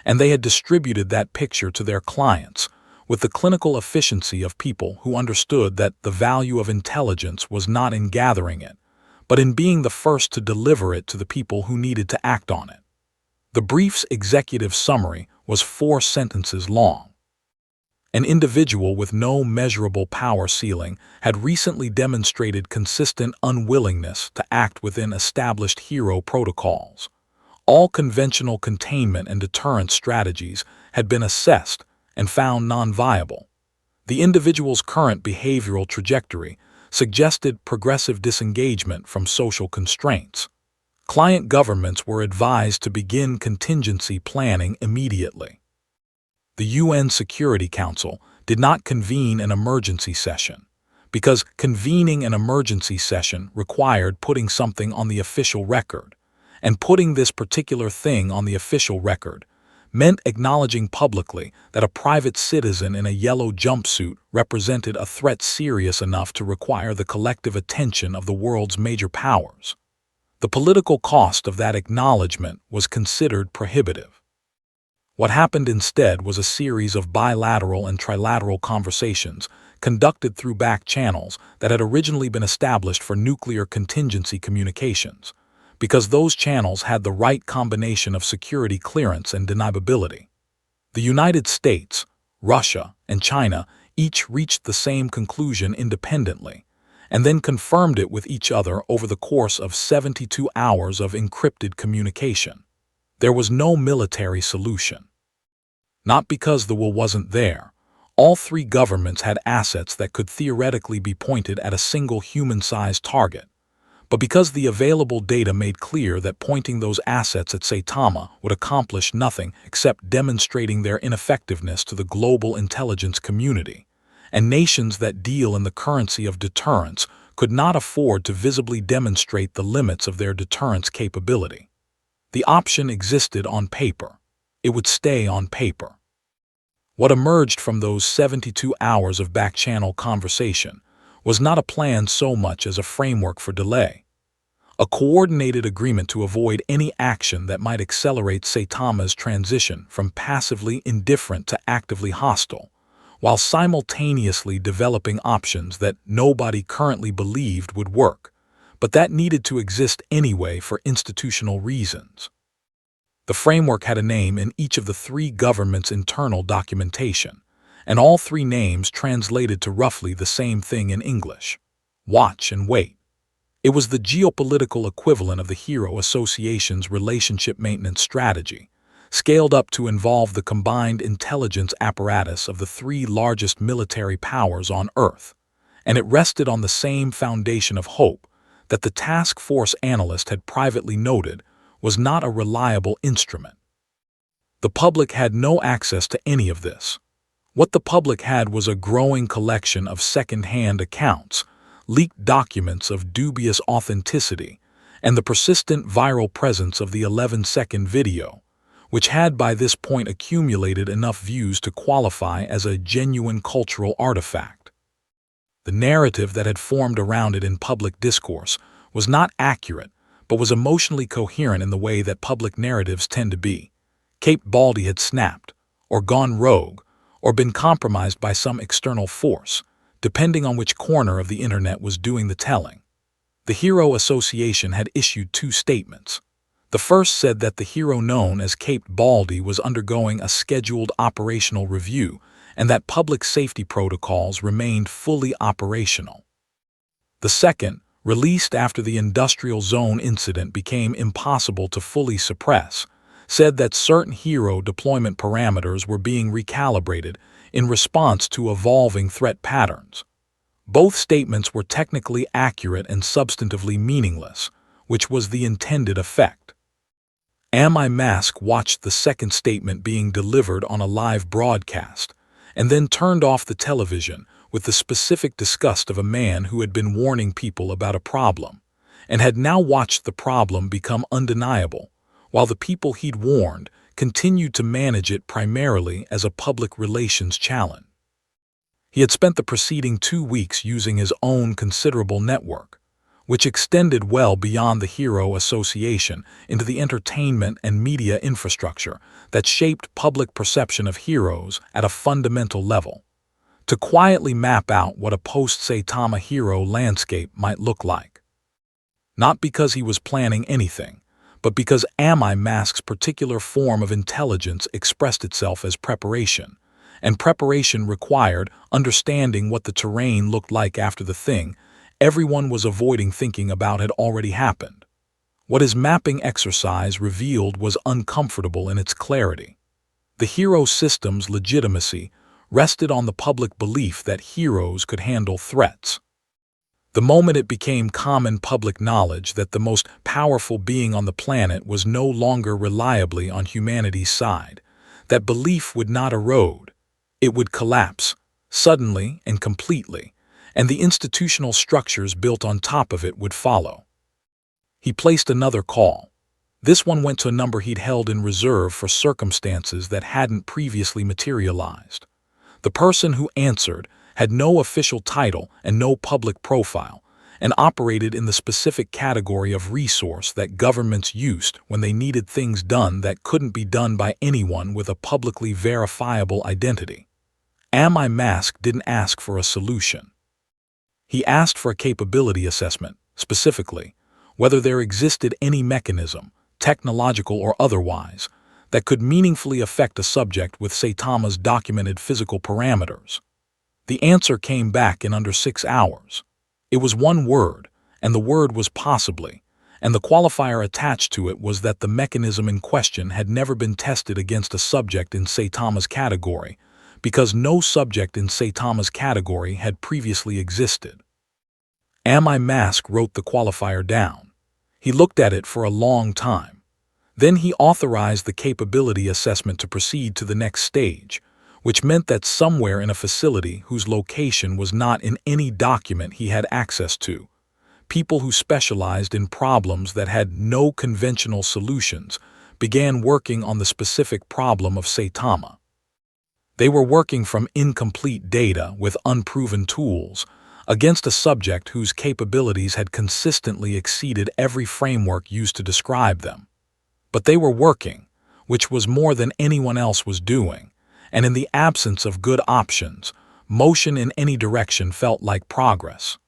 and they had distributed that picture to their clients with the clinical efficiency of people who understood that the value of intelligence was not in gathering it, but in being the first to deliver it to the people who needed to act on it. The brief's executive summary was 4 sentences long. An individual with no measurable power ceiling had recently demonstrated consistent unwillingness to act within established hero protocols. All conventional containment and deterrence strategies had been assessed and found non-viable. The individual's current behavioral trajectory suggested progressive disengagement from social constraints. Client governments were advised to begin contingency planning immediately. The UN Security Council did not convene an emergency session, because convening an emergency session required putting something on the official record, and putting this particular thing on the official record meant acknowledging publicly that a private citizen in a yellow jumpsuit represented a threat serious enough to require the collective attention of the world's major powers. The political cost of that acknowledgement was considered prohibitive. What happened instead was a series of bilateral and trilateral conversations conducted through back channels that had originally been established for nuclear contingency communications, because those channels had the right combination of security clearance and deniability. The United States, Russia, and China each reached the same conclusion independently, and then confirmed it with each other over the course of 72 hours of encrypted communication. There was no military solution. Not because the will wasn't there. All three governments had assets that could theoretically be pointed at a single human-sized target, but because the available data made clear that pointing those assets at Saitama would accomplish nothing except demonstrating their ineffectiveness to the global intelligence community, and nations that deal in the currency of deterrence could not afford to visibly demonstrate the limits of their deterrence capability. The option existed on paper. It would stay on paper. What emerged from those 72 hours of back-channel conversation was not a plan so much as a framework for delay, a coordinated agreement to avoid any action that might accelerate Saitama's transition from passively indifferent to actively hostile, while simultaneously developing options that nobody currently believed would work, but that needed to exist anyway for institutional reasons. The framework had a name in each of the three governments' internal documentation, and all three names translated to roughly the same thing in English: watch and wait. It was the geopolitical equivalent of the Hero Association's relationship maintenance strategy, scaled up to involve the combined intelligence apparatus of the three largest military powers on Earth, and it rested on the same foundation of hope that the task force analyst had privately noted was not a reliable instrument. The public had no access to any of this. What the public had was a growing collection of second-hand accounts, leaked documents of dubious authenticity, and the persistent viral presence of the 11-second video, which had by this point accumulated enough views to qualify as a genuine cultural artifact. The narrative that had formed around it in public discourse was not accurate, but was emotionally coherent in the way that public narratives tend to be. Cape Baldy had snapped, or gone rogue, or been compromised by some external force, depending on which corner of the internet was doing the telling. The Hero Association had issued two statements. The first said that the hero known as Cape Baldy was undergoing a scheduled operational review and that public safety protocols remained fully operational. The second, released after the industrial zone incident became impossible to fully suppress, said that certain hero deployment parameters were being recalibrated in response to evolving threat patterns. Both statements were technically accurate and substantively meaningless, which was the intended effect. Mask watched the second statement being delivered on a live broadcast, and then turned off the television with the specific disgust of a man who had been warning people about a problem, and had now watched the problem become undeniable, while the people he'd warned continued to manage it primarily as a public relations challenge. He had spent the preceding 2 weeks using his own considerable network, which extended well beyond the Hero Association into the entertainment and media infrastructure that shaped public perception of heroes at a fundamental level, to quietly map out what a post-Saitama hero landscape might look like. Not because he was planning anything, but because Mask's particular form of intelligence expressed itself as preparation, and preparation required understanding what the terrain looked like after the thing everyone was avoiding thinking about had already happened. What his mapping exercise revealed was uncomfortable in its clarity. The hero system's legitimacy rested on the public belief that heroes could handle threats. The moment it became common public knowledge that the most powerful being on the planet was no longer reliably on humanity's side, that belief would not erode, it would collapse, suddenly and completely, and the institutional structures built on top of it would follow. He placed another call. This one went to a number he'd held in reserve for circumstances that hadn't previously materialized. The person who answered had no official title and no public profile, and operated in the specific category of resource that governments used when they needed things done that couldn't be done by anyone with a publicly verifiable identity. Am I Mask didn't ask for a solution. He asked for a capability assessment, specifically, whether there existed any mechanism, technological or otherwise, that could meaningfully affect a subject with Saitama's documented physical parameters. The answer came back in under 6 hours. It was one word, and the word was possibly, and the qualifier attached to it was that the mechanism in question had never been tested against a subject in Saitama's category, because no subject in Saitama's category had previously existed. Am I Mask wrote the qualifier down. He looked at it for a long time. Then he authorized the capability assessment to proceed to the next stage, which meant that somewhere in a facility whose location was not in any document he had access to, people who specialized in problems that had no conventional solutions began working on the specific problem of Saitama. They were working from incomplete data with unproven tools against a subject whose capabilities had consistently exceeded every framework used to describe them. But they were working, which was more than anyone else was doing, and in the absence of good options, motion in any direction felt like progress.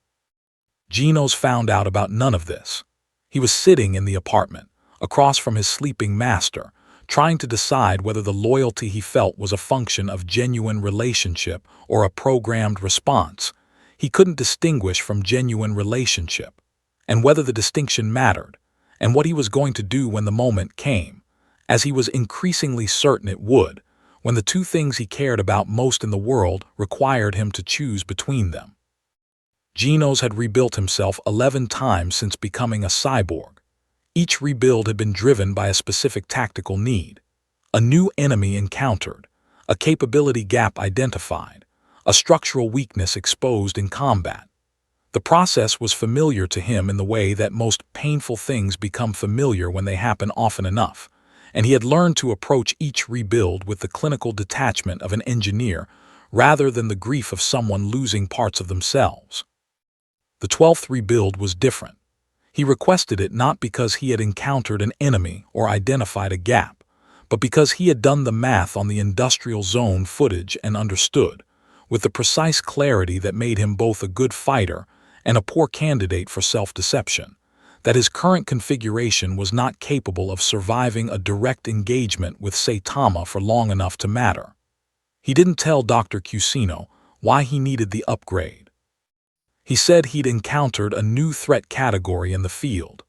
Genos found out about none of this. He was sitting in the apartment, across from his sleeping master, trying to decide whether the loyalty he felt was a function of genuine relationship or a programmed response. He couldn't distinguish from genuine relationship, and whether the distinction mattered, and what he was going to do when the moment came, as he was increasingly certain it would, when the two things he cared about most in the world required him to choose between them. Genos had rebuilt himself 11 times since becoming a cyborg. Each rebuild had been driven by a specific tactical need. A new enemy encountered, a capability gap identified, a structural weakness exposed in combat. The process was familiar to him in the way that most painful things become familiar when they happen often enough, and he had learned to approach each rebuild with the clinical detachment of an engineer rather than the grief of someone losing parts of themselves. The 12th rebuild was different. He requested it not because he had encountered an enemy or identified a gap, but because he had done the math on the industrial zone footage and understood, with the precise clarity that made him both a good fighter and a poor candidate for self-deception, that his current configuration was not capable of surviving a direct engagement with Saitama for long enough to matter. He didn't tell Dr. Cusino why he needed the upgrade. He said he'd encountered a new threat category in the field.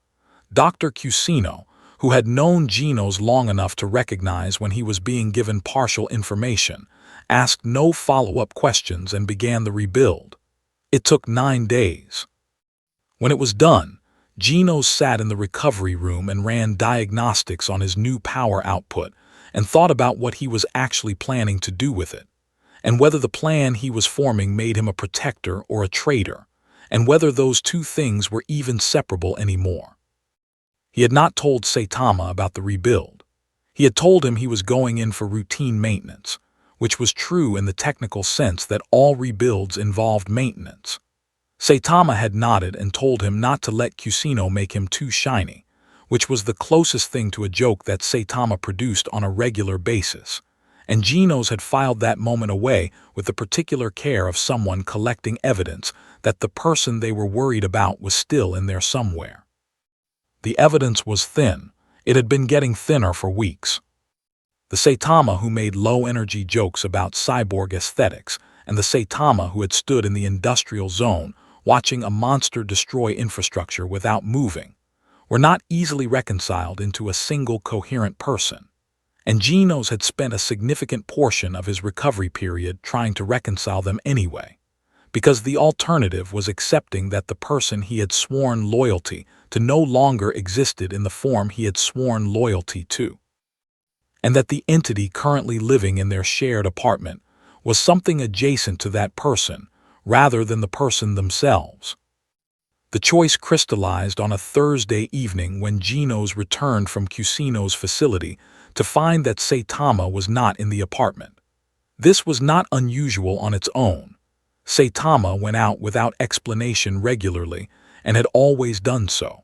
Dr. Cusino, who had known Genos long enough to recognize when he was being given partial information, asked no follow-up questions and began the rebuild. It took 9 days. When it was done, Genos sat in the recovery room and ran diagnostics on his new power output and thought about what he was actually planning to do with it, and whether the plan he was forming made him a protector or a traitor, and whether those two things were even separable anymore. He had not told Saitama about the rebuild. He had told him he was going in for routine maintenance, which was true in the technical sense that all rebuilds involved maintenance. Saitama had nodded and told him not to let Cusino make him too shiny, which was the closest thing to a joke that Saitama produced on a regular basis, and Genos had filed that moment away with the particular care of someone collecting evidence that the person they were worried about was still in there somewhere. The evidence was thin. It had been getting thinner for weeks. The Saitama who made low-energy jokes about cyborg aesthetics and the Saitama who had stood in the industrial zone watching a monster destroy infrastructure without moving were not easily reconciled into a single coherent person, and Genos had spent a significant portion of his recovery period trying to reconcile them anyway, because the alternative was accepting that the person he had sworn loyalty to no longer existed in the form he had sworn loyalty to, and that the entity currently living in their shared apartment was something adjacent to that person, rather than the person themselves. The choice crystallized on a Thursday evening when Genos returned from Cusino's facility to find that Saitama was not in the apartment. This was not unusual on its own. Saitama went out without explanation regularly and had always done so.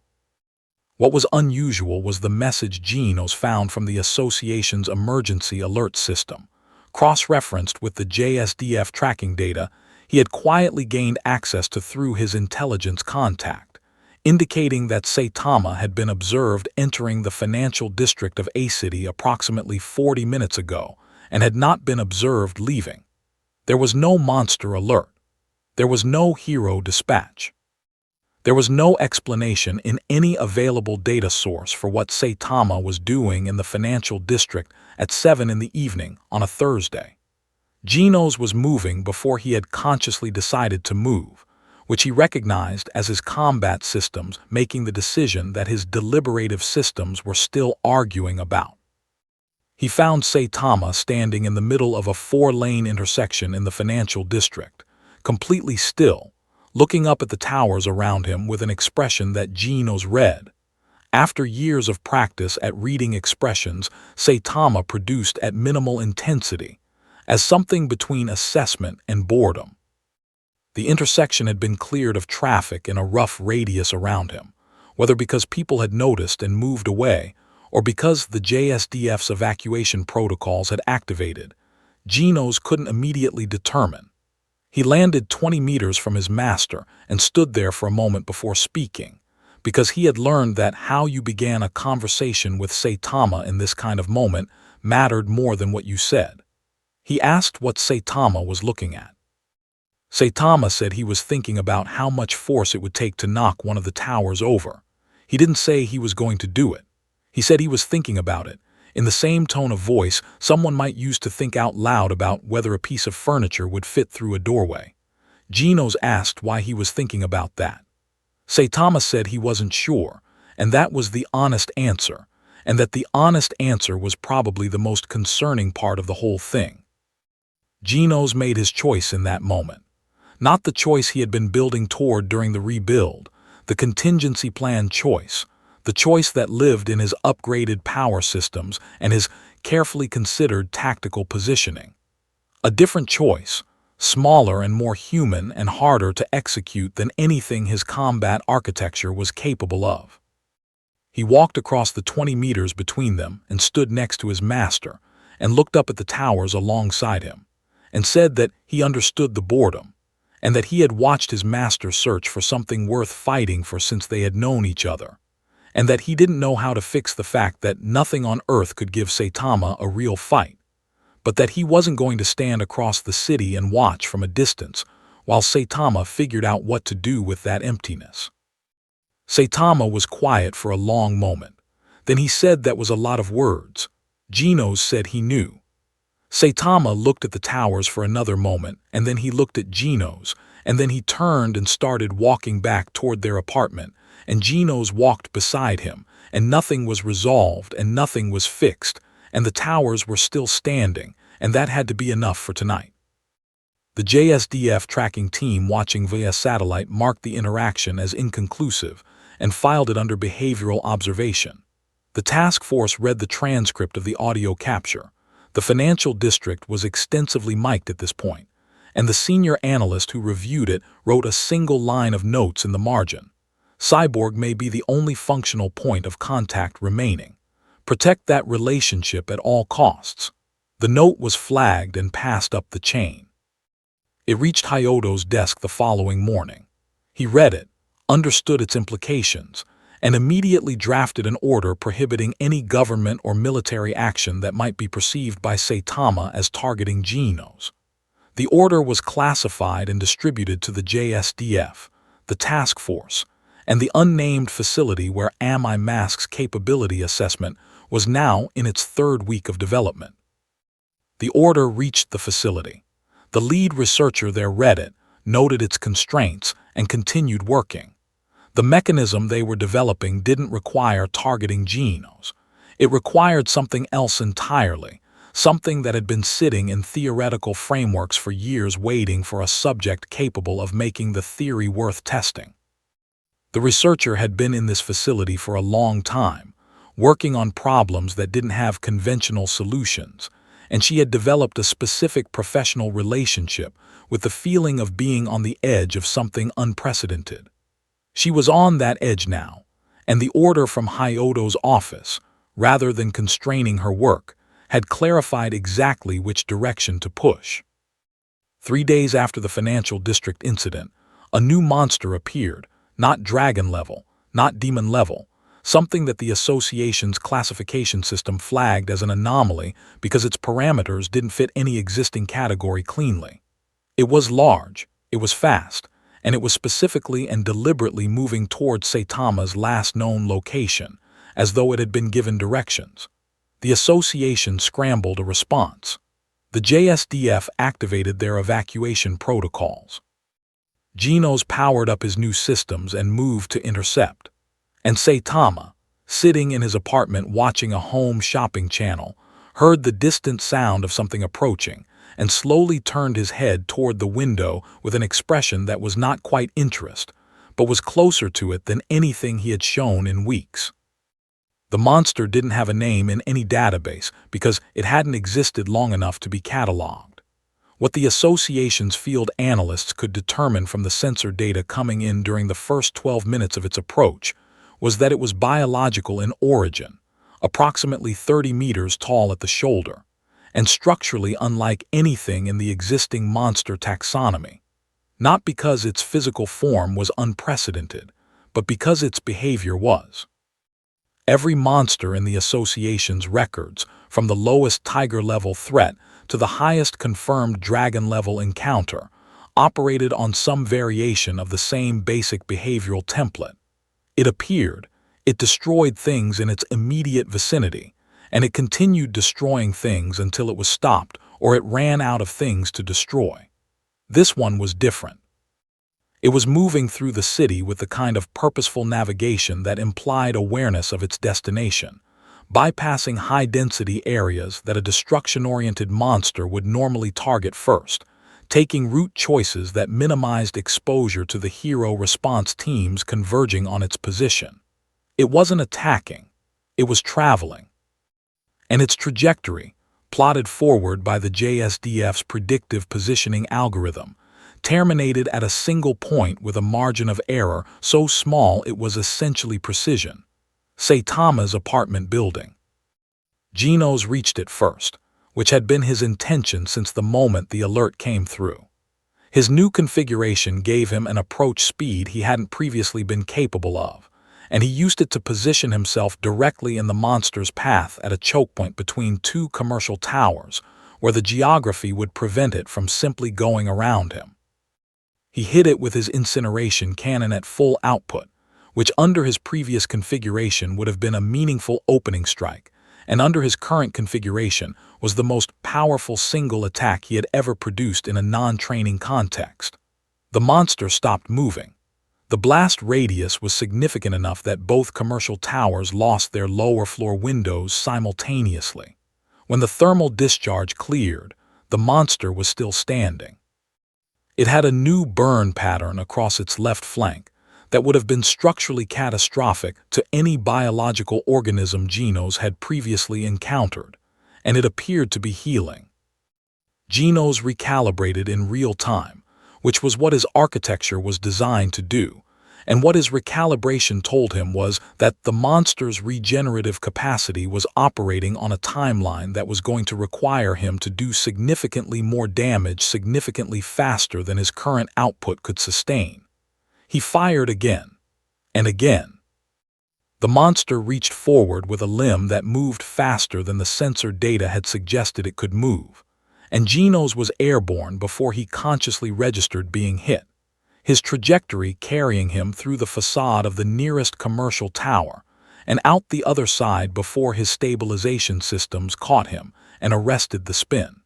What was unusual was the message Genos found from the association's emergency alert system. Cross-referenced with the JSDF tracking data he had quietly gained access to through his intelligence contact, indicating that Saitama had been observed entering the financial district of A-City approximately 40 minutes ago and had not been observed leaving. There was no monster alert. There was no hero dispatch. There was no explanation in any available data source for what Saitama was doing in the financial district at 7 in the evening on a Thursday. Genos was moving before he had consciously decided to move, which he recognized as his combat systems making the decision that his deliberative systems were still arguing about. He found Saitama standing in the middle of a 4-lane intersection in the financial district, completely still, looking up at the towers around him with an expression that Genos read. After years of practice at reading expressions Saitama produced at minimal intensity, as something between assessment and boredom. The intersection had been cleared of traffic in a rough radius around him, whether because people had noticed and moved away, or because the JSDF's evacuation protocols had activated. Genos couldn't immediately determine. He landed 20 meters from his master and stood there for a moment before speaking, because he had learned that how you began a conversation with Saitama in this kind of moment mattered more than what you said. He asked what Saitama was looking at. Saitama said he was thinking about how much force it would take to knock one of the towers over. He didn't say he was going to do it. He said he was thinking about it, in the same tone of voice someone might use to think out loud about whether a piece of furniture would fit through a doorway. Genos asked why he was thinking about that. Saitama said he wasn't sure, and that was the honest answer, and that the honest answer was probably the most concerning part of the whole thing. Genos made his choice in that moment. Not the choice he had been building toward during the rebuild, the contingency plan choice, the choice that lived in his upgraded power systems and his carefully considered tactical positioning. A different choice, smaller and more human and harder to execute than anything his combat architecture was capable of. He walked across the 20 meters between them and stood next to his master and looked up at the towers alongside him, and said that he understood the boredom, and that he had watched his master search for something worth fighting for since they had known each other, and that he didn't know how to fix the fact that nothing on earth could give Saitama a real fight, but that he wasn't going to stand across the city and watch from a distance while Saitama figured out what to do with that emptiness. Saitama was quiet for a long moment. Then he said that was a lot of words. Genos said he knew. Saitama looked at the towers for another moment, and then he looked at Genos, and then he turned and started walking back toward their apartment, and Genos walked beside him, and nothing was resolved and nothing was fixed, and the towers were still standing, and that had to be enough for tonight. The JSDF tracking team watching via satellite marked the interaction as inconclusive and filed it under behavioral observation. The task force read the transcript of the audio capture. The financial district was extensively mic'd at this point, and the senior analyst who reviewed it wrote a single line of notes in the margin. Cyborg may be the only functional point of contact remaining. Protect that relationship at all costs. The note was flagged and passed up the chain. It reached Hyodo's desk the following morning. He read it, understood its implications, and immediately drafted an order prohibiting any government or military action that might be perceived by Saitama as targeting Genos. The order was classified and distributed to the JSDF, the task force, and the unnamed facility where Ami-Mask's capability assessment was now in its 3rd week of development. The order reached the facility. The lead researcher there read it, noted its constraints, and continued working. The mechanism they were developing didn't require targeting Genos. It required something else entirely, something that had been sitting in theoretical frameworks for years waiting for a subject capable of making the theory worth testing. The researcher had been in this facility for a long time, working on problems that didn't have conventional solutions, and she had developed a specific professional relationship with the feeling of being on the edge of something unprecedented. She was on that edge now, and the order from Hyoto's office, rather than constraining her work, had clarified exactly which direction to push. 3 days after the financial district incident, a new monster appeared, not dragon level, not demon level, something that the association's classification system flagged as an anomaly because its parameters didn't fit any existing category cleanly. It was large, it was fast, and it was specifically and deliberately moving towards Saitama's last known location, as though it had been given directions. The association scrambled a response. The JSDF activated their evacuation protocols. Genos powered up his new systems and moved to intercept. And Saitama, sitting in his apartment watching a home shopping channel, heard the distant sound of something approaching and slowly turned his head toward the window with an expression that was not quite interest, but was closer to it than anything he had shown in weeks. The monster didn't have a name in any database because it hadn't existed long enough to be cataloged. What the association's field analysts could determine from the sensor data coming in during the first 12 minutes of its approach was that it was biological in origin, approximately 30 meters tall at the shoulder, and structurally unlike anything in the existing monster taxonomy, not because its physical form was unprecedented, but because its behavior was. Every monster in the association's records, from the lowest tiger-level threat to the highest confirmed dragon-level encounter, operated on some variation of the same basic behavioral template. It appeared, it destroyed things in its immediate vicinity, and it continued destroying things until it was stopped or it ran out of things to destroy. This one was different. It was moving through the city with the kind of purposeful navigation that implied awareness of its destination, bypassing high-density areas that a destruction-oriented monster would normally target first, taking route choices that minimized exposure to the hero response teams converging on its position. It wasn't attacking, it was traveling. And its trajectory, plotted forward by the JSDF's predictive positioning algorithm, terminated at a single point with a margin of error so small it was essentially precision. Saitama's apartment building. Genos reached it first, which had been his intention since the moment the alert came through. His new configuration gave him an approach speed he hadn't previously been capable of, and he used it to position himself directly in the monster's path at a choke point between two commercial towers, where the geography would prevent it from simply going around him. He hit it with his incineration cannon at full output, which under his previous configuration would have been a meaningful opening strike, and under his current configuration was the most powerful single attack he had ever produced in a non-training context. The monster stopped moving. The blast radius was significant enough that both commercial towers lost their lower floor windows simultaneously. When the thermal discharge cleared, the monster was still standing. It had a new burn pattern across its left flank that would have been structurally catastrophic to any biological organism Genos had previously encountered, and it appeared to be healing. Genos recalibrated in real time, which was what his architecture was designed to do, and what his recalibration told him was that the monster's regenerative capacity was operating on a timeline that was going to require him to do significantly more damage significantly faster than his current output could sustain. He fired again, and again. The monster reached forward with a limb that moved faster than the sensor data had suggested it could move, and Genos was airborne before he consciously registered being hit, his trajectory carrying him through the facade of the nearest commercial tower and out the other side before his stabilization systems caught him and arrested the spin.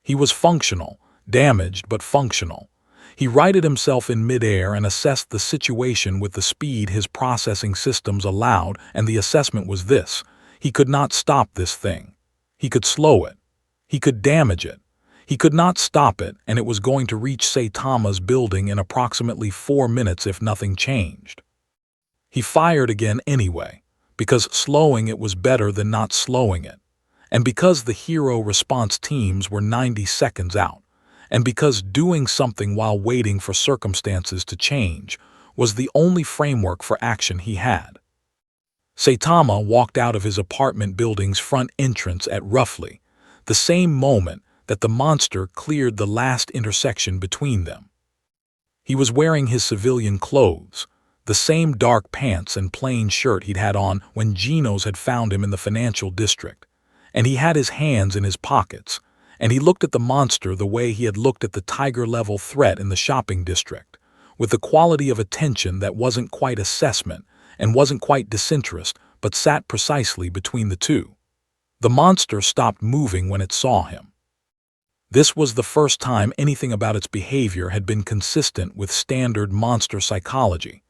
He was functional, damaged but functional. He righted himself in midair and assessed the situation with the speed his processing systems allowed, and the assessment was this: he could not stop this thing. He could slow it. He could damage it. He could not stop it, and it was going to reach Saitama's building in approximately 4 minutes if nothing changed. He fired again anyway, because slowing it was better than not slowing it, and because the hero response teams were 90 seconds out, and because doing something while waiting for circumstances to change was the only framework for action he had. Saitama walked out of his apartment building's front entrance at roughly the same moment that the monster cleared the last intersection between them. He was wearing his civilian clothes, the same dark pants and plain shirt he'd had on when Genos had found him in the financial district, and he had his hands in his pockets, and he looked at the monster the way he had looked at the tiger-level threat in the shopping district, with the quality of attention that wasn't quite assessment and wasn't quite disinterest, but sat precisely between the two. The monster stopped moving when it saw him. This was the first time anything about its behavior had been consistent with standard monster psychology.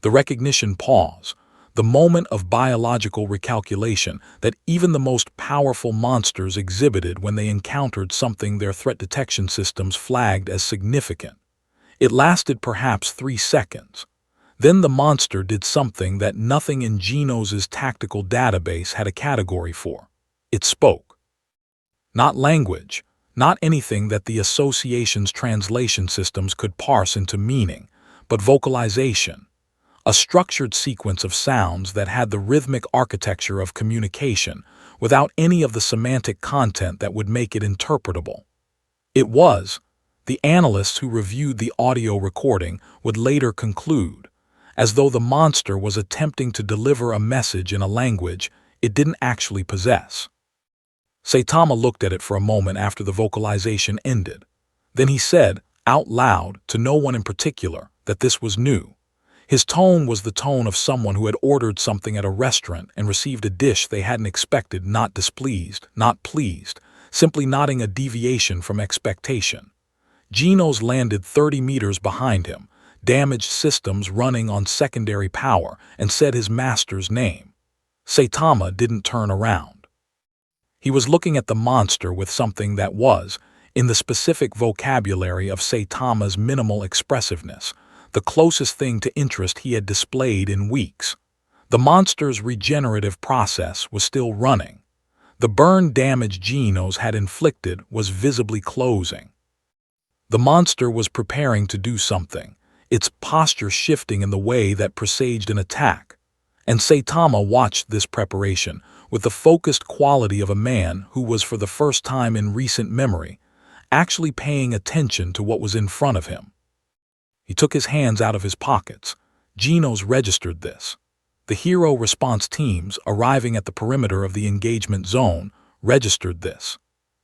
The recognition pause, the moment of biological recalculation that even the most powerful monsters exhibited when they encountered something their threat detection systems flagged as significant. It lasted perhaps 3 seconds. Then the monster did something that nothing in Genos' tactical database had a category for. It spoke. Not language, not anything that the association's translation systems could parse into meaning, but vocalization. A structured sequence of sounds that had the rhythmic architecture of communication without any of the semantic content that would make it interpretable. It was, the analysts who reviewed the audio recording would later conclude, as though the monster was attempting to deliver a message in a language it didn't actually possess. Saitama looked at it for a moment after the vocalization ended. Then he said, out loud, to no one in particular, that this was new. His tone was the tone of someone who had ordered something at a restaurant and received a dish they hadn't expected, not displeased, not pleased, simply nodding a deviation from expectation. Genos landed 30 meters behind him, damaged systems running on secondary power, and said his master's name. Saitama didn't turn around. He was looking at the monster with something that was, in the specific vocabulary of Saitama's minimal expressiveness, the closest thing to interest he had displayed in weeks. The monster's regenerative process was still running. The burn damage Genos had inflicted was visibly closing. The monster was preparing to do something, its posture shifting in the way that presaged an attack. And Saitama watched this preparation with the focused quality of a man who was, for the first time in recent memory, actually paying attention to what was in front of him. He took his hands out of his pockets. Genos registered this. The hero response teams arriving at the perimeter of the engagement zone registered this.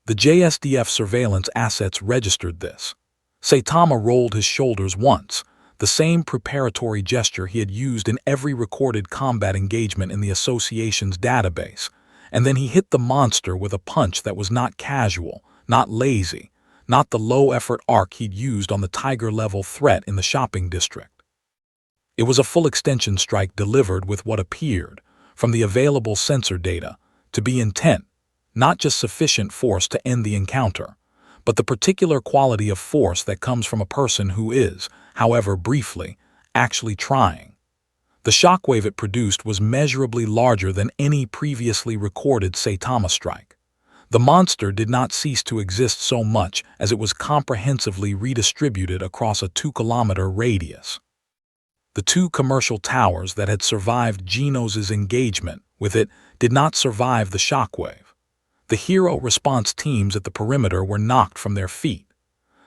The JSDF surveillance assets registered this. Saitama rolled his shoulders once, the same preparatory gesture he had used in every recorded combat engagement in the association's database, and then he hit the monster with a punch that was not casual, not lazy, not the low-effort arc he'd used on the tiger-level threat in the shopping district. It was a full extension strike delivered with what appeared, from the available sensor data, to be intent, not just sufficient force to end the encounter, but the particular quality of force that comes from a person who is, however briefly, actually trying. The shockwave it produced was measurably larger than any previously recorded Saitama strike. The monster did not cease to exist so much as it was comprehensively redistributed across a 2-kilometer radius. The 2 commercial towers that had survived Genos' engagement with it did not survive the shockwave. The hero response teams at the perimeter were knocked from their feet.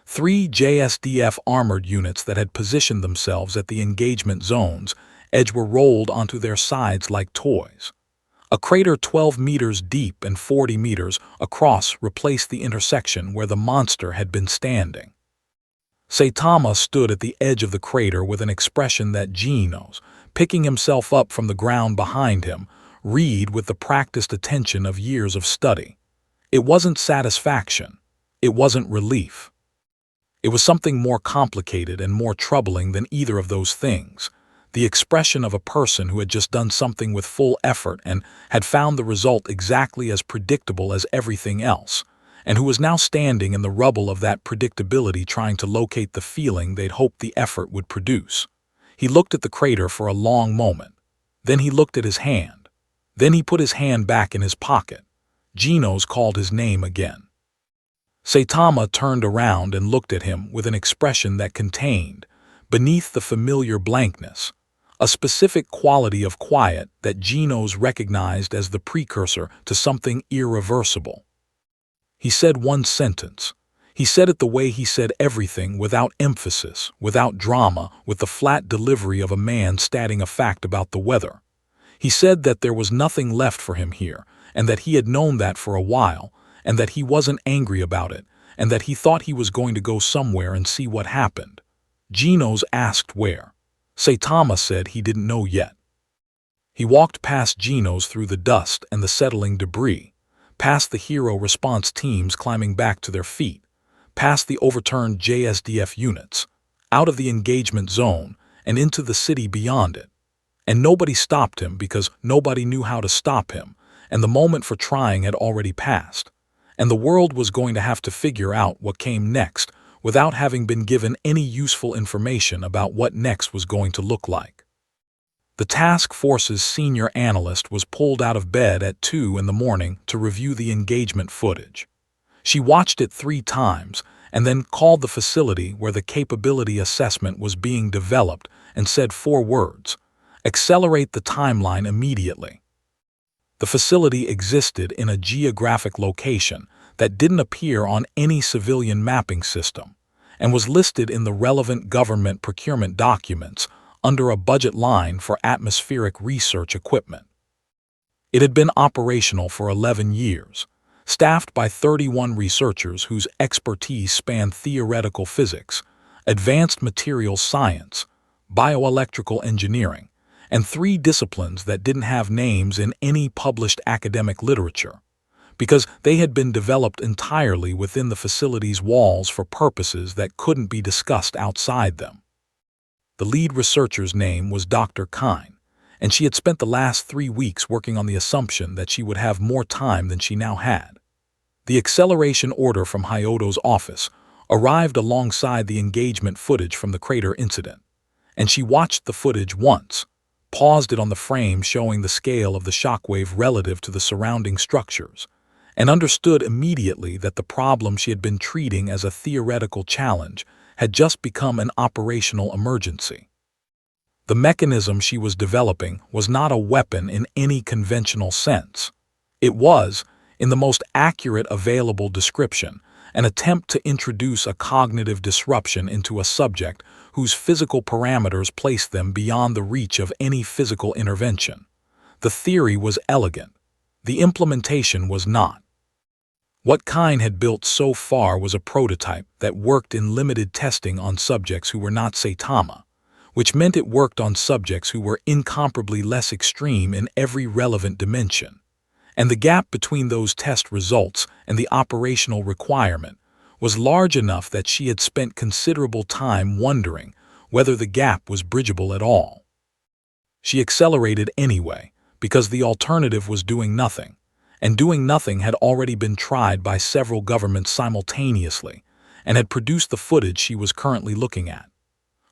3 JSDF armored units that had positioned themselves at the engagement zones edge were rolled onto their sides like toys. A crater 12 meters deep and 40 meters across replaced the intersection where the monster had been standing. Saitama stood at the edge of the crater with an expression that Genos, picking himself up from the ground behind him, read with the practiced attention of years of study. It wasn't satisfaction. It wasn't relief. It was something more complicated and more troubling than either of those things. the expression of a person who had just done something with full effort and had found the result exactly as predictable as everything else, and who was now standing in the rubble of that predictability trying to locate the feeling they'd hoped the effort would produce. He looked at the crater for a long moment. Then he looked at his hand. Then he put his hand back in his pocket. Geno's called his name again. Saitama turned around and looked at him with an expression that contained, beneath the familiar blankness, a specific quality of quiet that Geno's recognized as the precursor to something irreversible. He said one sentence. He said it the way he said everything, without emphasis, without drama, with the flat delivery of a man stating a fact about the weather. He said that there was nothing left for him here, and that he had known that for a while, and that he wasn't angry about it, and that he thought he was going to go somewhere and see what happened. Geno's asked where. Saitama said he didn't know yet. He walked past Geno's through the dust and the settling debris, past the hero response teams climbing back to their feet, past the overturned JSDF units, out of the engagement zone and into the city beyond it. And nobody stopped him because nobody knew how to stop him, and the moment for trying had already passed. And the world was going to have to figure out what came next without having been given any useful information about what next was going to look like. The task force's senior analyst was pulled out of bed at 2 in the morning to review the engagement footage. She watched it 3 times and then called the facility where the capability assessment was being developed and said 4 words: accelerate the timeline immediately. The facility existed in a geographic location that didn't appear on any civilian mapping system and was listed in the relevant government procurement documents under a budget line for atmospheric research equipment. It had been operational for 11 years, staffed by 31 researchers whose expertise spanned theoretical physics, advanced materials science, bioelectrical engineering, and 3 disciplines that didn't have names in any published academic literature, because they had been developed entirely within the facility's walls for purposes that couldn't be discussed outside them. The lead researcher's name was Dr. Kine, and she had spent the last 3 weeks working on the assumption that she would have more time than she now had. The acceleration order from Hyoto's office arrived alongside the engagement footage from the crater incident, and she watched the footage once, paused it on the frame showing the scale of the shockwave relative to the surrounding structures, and understood immediately that the problem she had been treating as a theoretical challenge had just become an operational emergency. The mechanism she was developing was not a weapon in any conventional sense. It was, in the most accurate available description, an attempt to introduce a cognitive disruption into a subject whose physical parameters placed them beyond the reach of any physical intervention. The theory was elegant. The implementation was not. What Kine had built so far was a prototype that worked in limited testing on subjects who were not Saitama, which meant it worked on subjects who were incomparably less extreme in every relevant dimension. And the gap between those test results and the operational requirement was large enough that she had spent considerable time wondering whether the gap was bridgeable at all. She accelerated anyway, because the alternative was doing nothing, and doing nothing had already been tried by several governments simultaneously and had produced the footage she was currently looking at.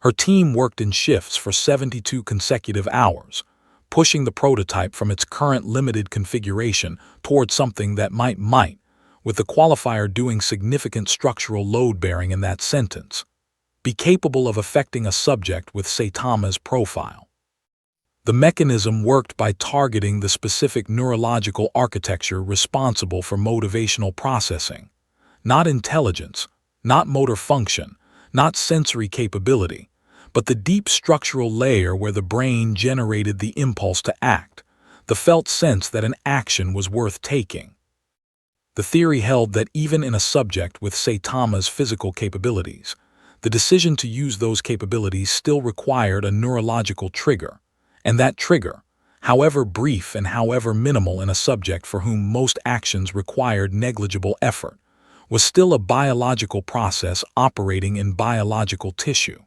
Her team worked in shifts for 72 consecutive hours, pushing the prototype from its current limited configuration toward something that might, with the qualifier doing significant structural load-bearing in that sentence, be capable of affecting a subject with Saitama's profile. The mechanism worked by targeting the specific neurological architecture responsible for motivational processing, not intelligence, not motor function, not sensory capability, but the deep structural layer where the brain generated the impulse to act, the felt sense that an action was worth taking. The theory held that even in a subject with Saitama's physical capabilities, the decision to use those capabilities still required a neurological trigger, and that trigger, however brief and however minimal in a subject for whom most actions required negligible effort, was still a biological process operating in biological tissue.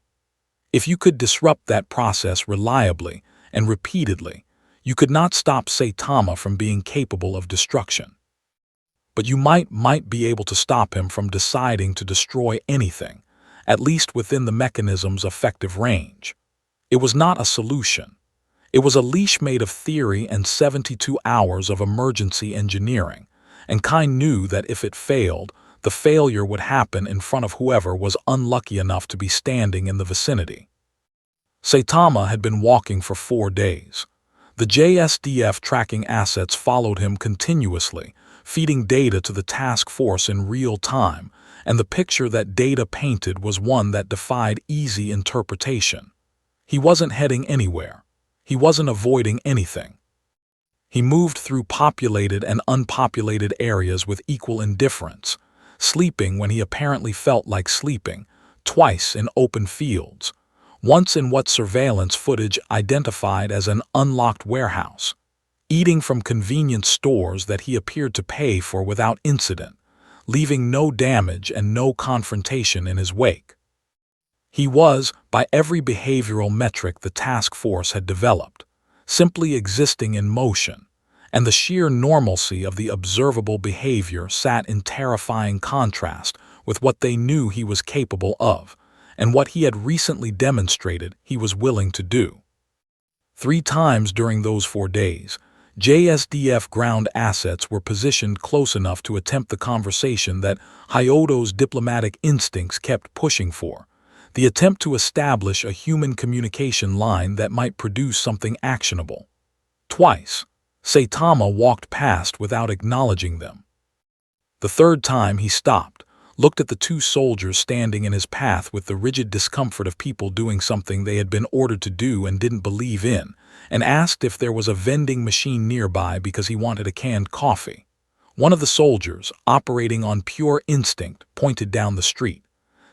If you could disrupt that process reliably and repeatedly, you could not stop Saitama from being capable of destruction. But you might be able to stop him from deciding to destroy anything, at least within the mechanism's effective range. It was not a solution. It was a leash made of theory and 72 hours of emergency engineering, and Kind knew that if it failed, the failure would happen in front of whoever was unlucky enough to be standing in the vicinity. Saitama had been walking for 4 days. The JSDF tracking assets followed him continuously, feeding data to the task force in real time, and the picture that data painted was one that defied easy interpretation. He wasn't heading anywhere. He wasn't avoiding anything. He moved through populated and unpopulated areas with equal indifference, sleeping when he apparently felt like sleeping, twice in open fields, once in what surveillance footage identified as an unlocked warehouse, eating from convenience stores that he appeared to pay for without incident, leaving no damage and no confrontation in his wake. He was, by every behavioral metric the task force had developed, simply existing in motion, and the sheer normalcy of the observable behavior sat in terrifying contrast with what they knew he was capable of, and what he had recently demonstrated he was willing to do. 3 times during those 4 days, JSDF ground assets were positioned close enough to attempt the conversation that Hyodo's diplomatic instincts kept pushing for, the attempt to establish a human communication line that might produce something actionable. Twice, Saitama walked past without acknowledging them. The 3rd time he stopped, looked at the 2 soldiers standing in his path with the rigid discomfort of people doing something they had been ordered to do and didn't believe in, and asked if there was a vending machine nearby because he wanted a canned coffee. One of the soldiers, operating on pure instinct, pointed down the street.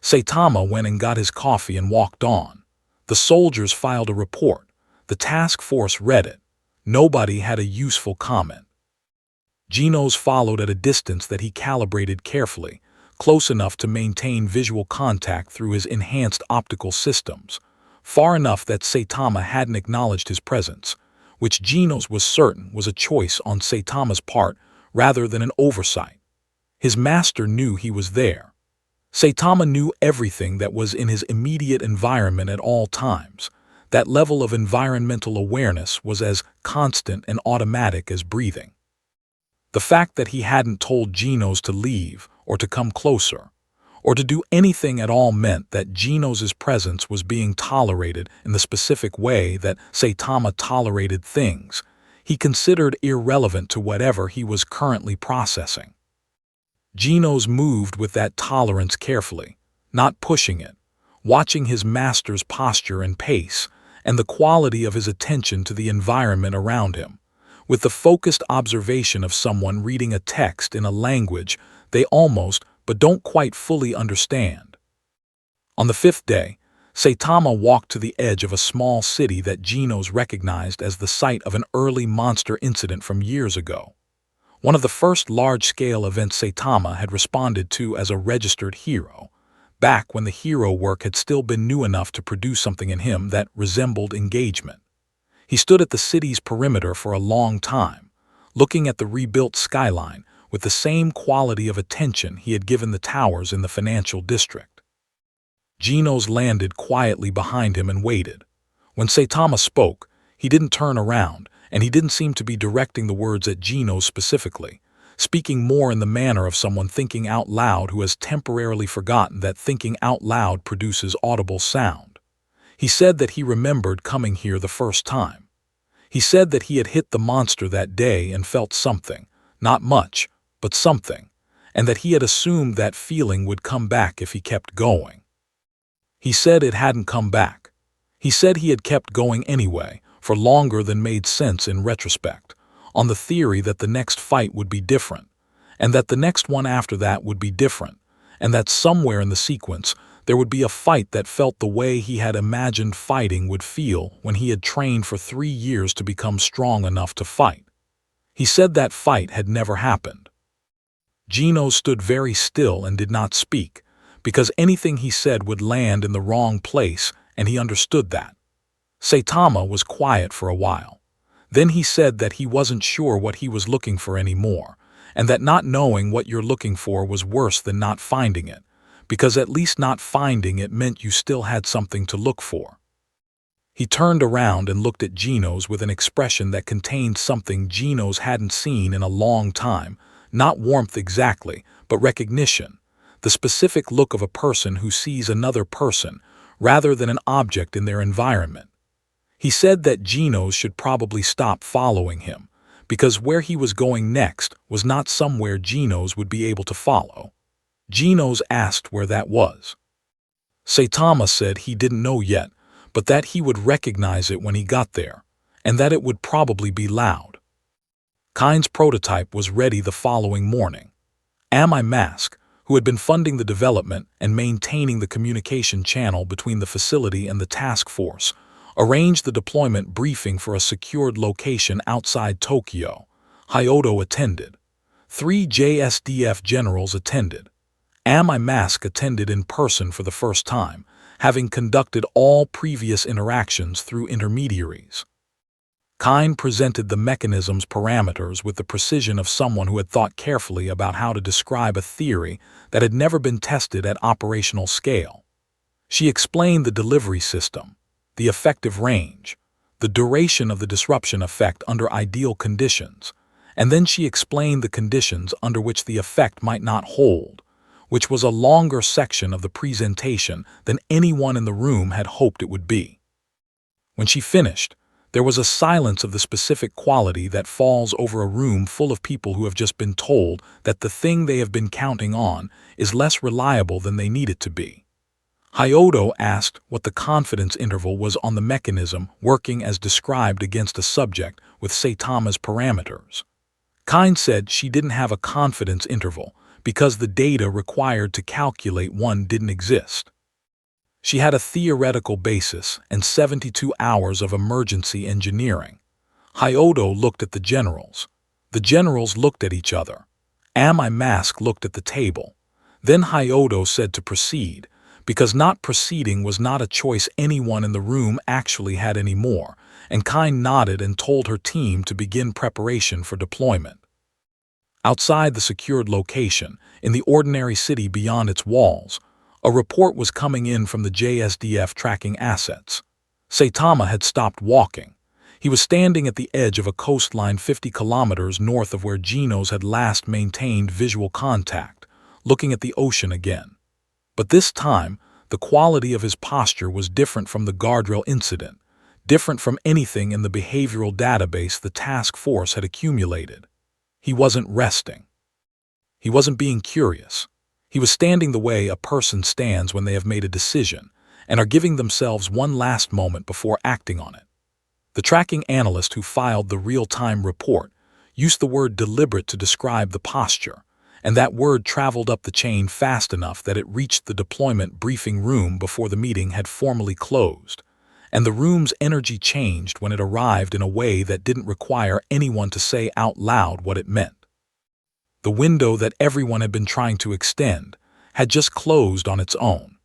Saitama went and got his coffee and walked on. The soldiers filed a report. The task force read it. Nobody had a useful comment. Genos followed at a distance that he calibrated carefully, close enough to maintain visual contact through his enhanced optical systems, far enough that Saitama hadn't acknowledged his presence, which Genos was certain was a choice on Saitama's part rather than an oversight. His master knew he was there. Saitama knew everything that was in his immediate environment at all times. That level of environmental awareness was as constant and automatic as breathing. The fact that he hadn't told Genos to leave or to come closer, or to do anything at all meant that Genos' presence was being tolerated in the specific way that Saitama tolerated things he considered irrelevant to whatever he was currently processing. Genos moved with that tolerance carefully, not pushing it, watching his master's posture and pace, and the quality of his attention to the environment around him, with the focused observation of someone reading a text in a language they almost but don't quite fully understand. On the 5th day, Saitama walked to the edge of a small city that Genos recognized as the site of an early monster incident from years ago. One of the first large-scale events Saitama had responded to as a registered hero, back when the hero work had still been new enough to produce something in him that resembled engagement. He stood at the city's perimeter for a long time, looking at the rebuilt skyline with the same quality of attention he had given the towers in the financial district. Genos landed quietly behind him and waited. When Saitama spoke, he didn't turn around, and he didn't seem to be directing the words at Genos specifically, speaking more in the manner of someone thinking out loud who has temporarily forgotten that thinking out loud produces audible sound. He said that he remembered coming here the first time. He said that he had hit the monster that day and felt something, not much, but something, and that he had assumed that feeling would come back if he kept going. He said it hadn't come back. He said he had kept going anyway, for longer than made sense in retrospect, on the theory that the next fight would be different, and that the next one after that would be different, and that somewhere in the sequence there would be a fight that felt the way he had imagined fighting would feel when he had trained for 3 years to become strong enough to fight. He said that fight had never happened. Genos stood very still and did not speak, because anything he said would land in the wrong place and he understood that. Saitama was quiet for a while. Then he said that he wasn't sure what he was looking for anymore, and that not knowing what you're looking for was worse than not finding it, because at least not finding it meant you still had something to look for. He turned around and looked at Genos with an expression that contained something Genos hadn't seen in a long time, not warmth exactly, but recognition, the specific look of a person who sees another person rather than an object in their environment. He said that Genos should probably stop following him, because where he was going next was not somewhere Genos would be able to follow. Genos asked where that was. Saitama said he didn't know yet, but that he would recognize it when he got there, and that it would probably be loud. Kind's prototype was ready the following morning. Ami Mask, who had been funding the development and maintaining the communication channel between the facility and the task force, arranged the deployment briefing for a secured location outside Tokyo. Hyodo attended. 3 JSDF generals attended. Ami Mask attended in person for the first time, having conducted all previous interactions through intermediaries. Kind presented the mechanism's parameters with the precision of someone who had thought carefully about how to describe a theory that had never been tested at operational scale. She explained the delivery system, the effective range, the duration of the disruption effect under ideal conditions, and then she explained the conditions under which the effect might not hold, which was a longer section of the presentation than anyone in the room had hoped it would be. When she finished, there was a silence of the specific quality that falls over a room full of people who have just been told that the thing they have been counting on is less reliable than they need it to be. Hyodo asked what the confidence interval was on the mechanism working as described against a subject with Saitama's parameters. Kind said she didn't have a confidence interval because the data required to calculate one didn't exist. She had a theoretical basis and 72 hours of emergency engineering. Hyodo looked at the generals. The generals looked at each other. Ami Mask looked at the table. Then Hyodo said to proceed, because not proceeding was not a choice anyone in the room actually had anymore, and Kind nodded and told her team to begin preparation for deployment. Outside the secured location, in the ordinary city beyond its walls, a report was coming in from the JSDF tracking assets. Saitama had stopped walking. He was standing at the edge of a coastline 50 kilometers north of where Genos had last maintained visual contact, looking at the ocean again. But this time, the quality of his posture was different from the guardrail incident, different from anything in the behavioral database the task force had accumulated. He wasn't resting. He wasn't being curious. He was standing the way a person stands when they have made a decision and are giving themselves one last moment before acting on it. The tracking analyst who filed the real-time report used the word deliberate to describe the posture, and that word traveled up the chain fast enough that it reached the deployment briefing room before the meeting had formally closed, and the room's energy changed when it arrived in a way that didn't require anyone to say out loud what it meant. The window that everyone had been trying to extend had just closed on its own.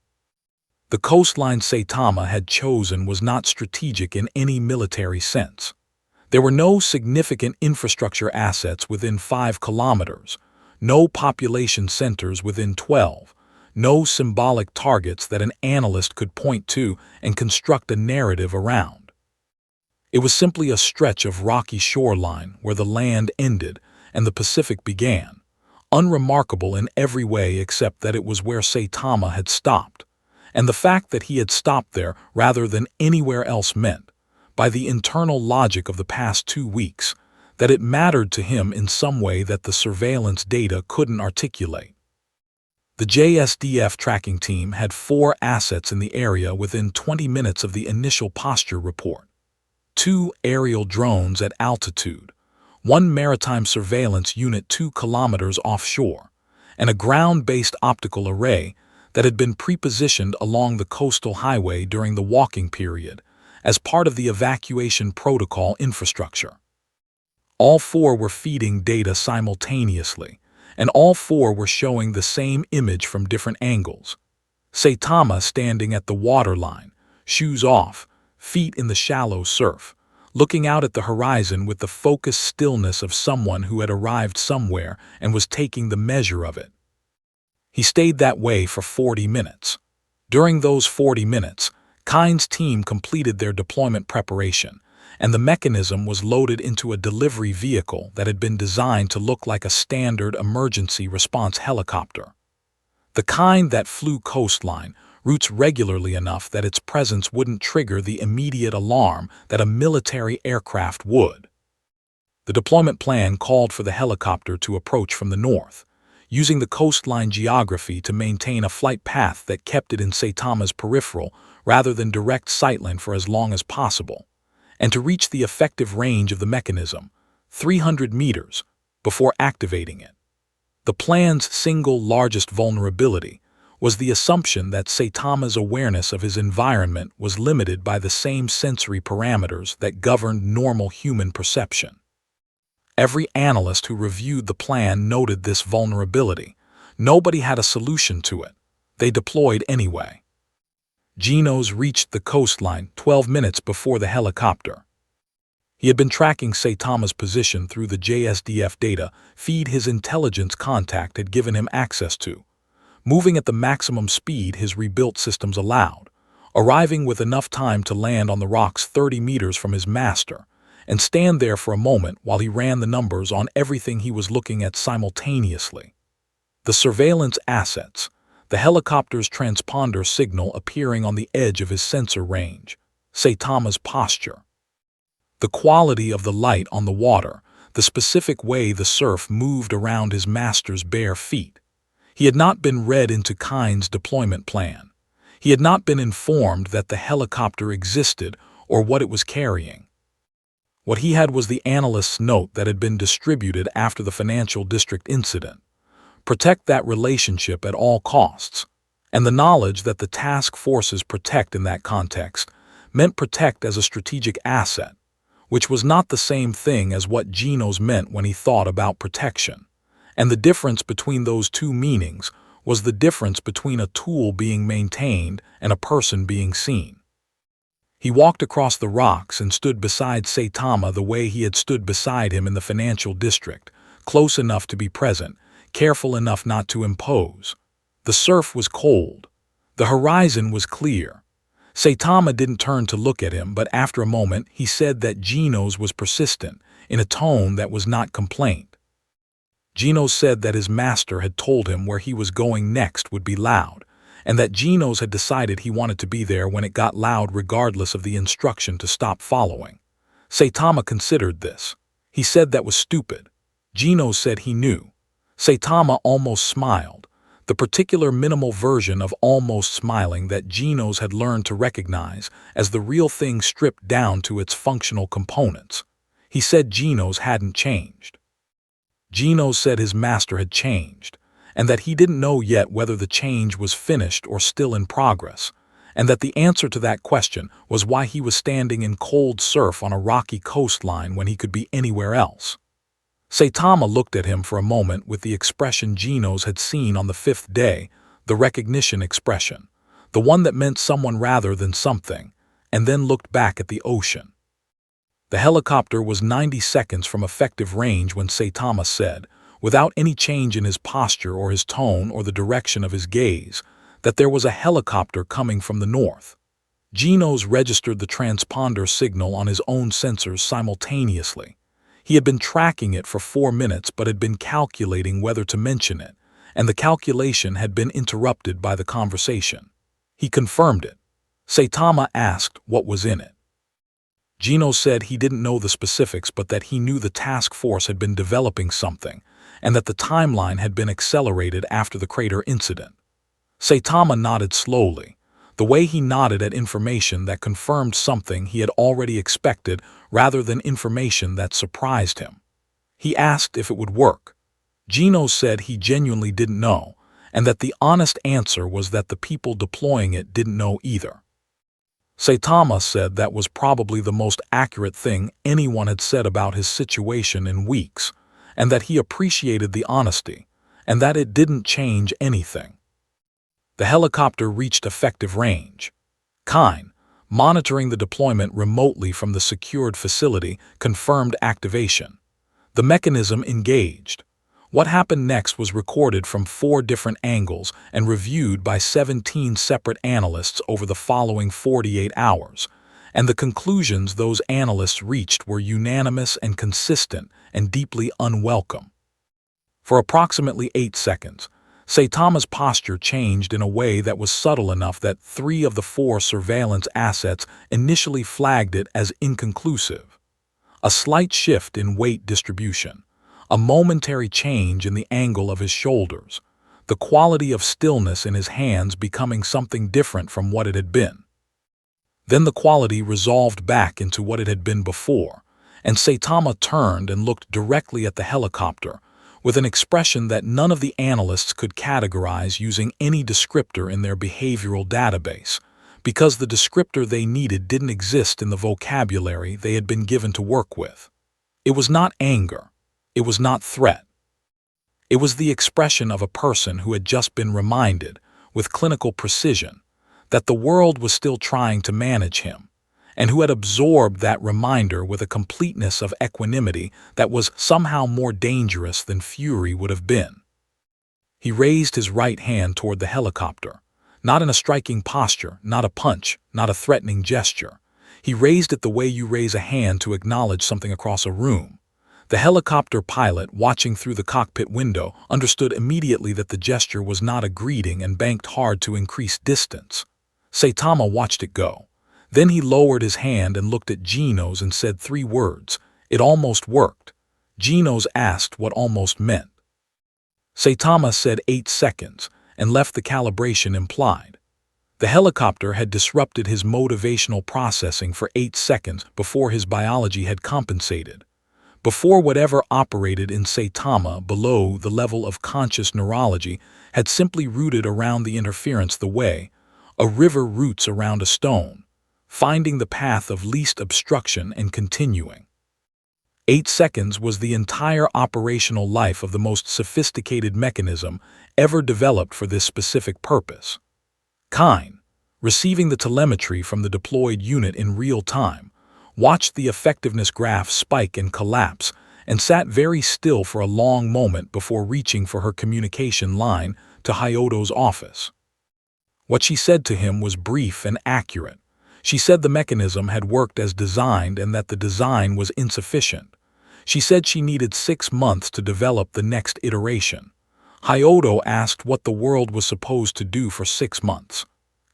The coastline Saitama had chosen was not strategic in any military sense. There were no significant infrastructure assets within 5 kilometers, no population centers within 12, no symbolic targets that an analyst could point to and construct a narrative around. It was simply a stretch of rocky shoreline where the land ended and the Pacific began, unremarkable in every way except that it was where Saitama had stopped, and the fact that he had stopped there rather than anywhere else meant, by the internal logic of the past 2 weeks, that it mattered to him in some way that the surveillance data couldn't articulate. The JSDF tracking team had 4 assets in the area within 20 minutes of the initial posture report. 2 aerial drones at altitude, 1 maritime surveillance unit 2 kilometers offshore, and a ground-based optical array that had been prepositioned along the coastal highway during the walking period as part of the evacuation protocol infrastructure. All 4 were feeding data simultaneously, and all 4 were showing the same image from different angles. Saitama standing at the waterline, shoes off, feet in the shallow surf, looking out at the horizon with the focused stillness of someone who had arrived somewhere and was taking the measure of it. He stayed that way for 40 minutes. During those 40 minutes, Kine's team completed their deployment preparation, and the mechanism was loaded into a delivery vehicle that had been designed to look like a standard emergency response helicopter. The kind that flew coastline routes regularly enough that its presence wouldn't trigger the immediate alarm that a military aircraft would. The deployment plan called for the helicopter to approach from the north, using the coastline geography to maintain a flight path that kept it in Saitama's peripheral rather than direct sightline for as long as possible, and to reach the effective range of the mechanism, 300 meters, before activating it. The plan's single largest vulnerability was the assumption that Saitama's awareness of his environment was limited by the same sensory parameters that governed normal human perception. Every analyst who reviewed the plan noted this vulnerability. Nobody had a solution to it. They deployed anyway. Genos reached the coastline 12 minutes before the helicopter. He had been tracking Saitama's position through the JSDF data feed his intelligence contact had given him access to, moving at the maximum speed his rebuilt systems allowed, arriving with enough time to land on the rocks 30 meters from his master, and stand there for a moment while he ran the numbers on everything he was looking at simultaneously. The surveillance assets, the helicopter's transponder signal appearing on the edge of his sensor range, Saitama's posture, the quality of the light on the water, the specific way the surf moved around his master's bare feet. He had not been read into Kine's deployment plan. He had not been informed that the helicopter existed or what it was carrying. What he had was the analyst's note that had been distributed after the financial district incident. Protect that relationship at all costs. And the knowledge that the task forces protect in that context meant protect as a strategic asset, which was not the same thing as what Genos meant when he thought about protection. And the difference between those two meanings was the difference between a tool being maintained and a person being seen. He walked across the rocks and stood beside Saitama the way he had stood beside him in the financial district, close enough to be present, careful enough not to impose. The surf was cold. The horizon was clear. Saitama didn't turn to look at him, but after a moment he said that Genos was persistent, in a tone that was not complaint. Genos said that his master had told him where he was going next would be loud, and that Genos had decided he wanted to be there when it got loud regardless of the instruction to stop following. Saitama considered this. He said that was stupid. Genos said he knew. Saitama almost smiled, the particular minimal version of almost smiling that Genos had learned to recognize as the real thing stripped down to its functional components. He said Genos hadn't changed. Genos said his master had changed, and that he didn't know yet whether the change was finished or still in progress, and that the answer to that question was why he was standing in cold surf on a rocky coastline when he could be anywhere else. Saitama looked at him for a moment with the expression Genos had seen on the 5th day, the recognition expression, the one that meant someone rather than something, and then looked back at the ocean. The helicopter was 90 seconds from effective range when Saitama said, without any change in his posture or his tone or the direction of his gaze, that there was a helicopter coming from the north. Genos registered the transponder signal on his own sensors simultaneously. He had been tracking it for 4 minutes but had been calculating whether to mention it, and the calculation had been interrupted by the conversation. He confirmed it. Saitama asked what was in it. Genos said he didn't know the specifics but that he knew the task force had been developing something, and that the timeline had been accelerated after the crater incident. Saitama nodded slowly, the way he nodded at information that confirmed something he had already expected rather than information that surprised him. He asked if it would work. Genos said he genuinely didn't know, and that the honest answer was that the people deploying it didn't know either. Saitama said that was probably the most accurate thing anyone had said about his situation in weeks, and that he appreciated the honesty, and that it didn't change anything. The helicopter reached effective range. Kine, Monitoring the deployment remotely from the secured facility confirmed activation. The mechanism engaged. What happened next was recorded from 4 different angles and reviewed by 17 separate analysts over the following 48 hours, and the conclusions those analysts reached were unanimous and consistent and deeply unwelcome. For approximately 8 seconds, Saitama's posture changed in a way that was subtle enough that 3 of the 4 surveillance assets initially flagged it as inconclusive. A slight shift in weight distribution, a momentary change in the angle of his shoulders, the quality of stillness in his hands becoming something different from what it had been. Then the quality resolved back into what it had been before, and Saitama turned and looked directly at the helicopter, with an expression that none of the analysts could categorize using any descriptor in their behavioral database, because the descriptor they needed didn't exist in the vocabulary they had been given to work with. It was not anger. It was not threat. It was the expression of a person who had just been reminded, with clinical precision, that the world was still trying to manage him, and who had absorbed that reminder with a completeness of equanimity that was somehow more dangerous than fury would have been. He raised his right hand toward the helicopter, not in a striking posture, not a punch, not a threatening gesture. He raised it the way you raise a hand to acknowledge something across a room. The helicopter pilot, watching through the cockpit window, understood immediately that the gesture was not a greeting and banked hard to increase distance. Saitama watched it go. Then he lowered his hand and looked at Genos and said 3 words. It almost worked. Genos asked what almost meant. Saitama said 8 seconds and left the calibration implied. The helicopter had disrupted his motivational processing for 8 seconds before his biology had compensated. Before whatever operated in Saitama below the level of conscious neurology had simply rooted around the interference the way a river roots around a stone, finding the path of least obstruction and continuing. 8 seconds was the entire operational life of the most sophisticated mechanism ever developed for this specific purpose. Kine, receiving the telemetry from the deployed unit in real time, watched the effectiveness graph spike and collapse, and sat very still for a long moment before reaching for her communication line to Hyodo's office. What she said to him was brief and accurate. She said the mechanism had worked as designed and that the design was insufficient. She said she needed 6 months to develop the next iteration. Hyodo asked what the world was supposed to do for 6 months.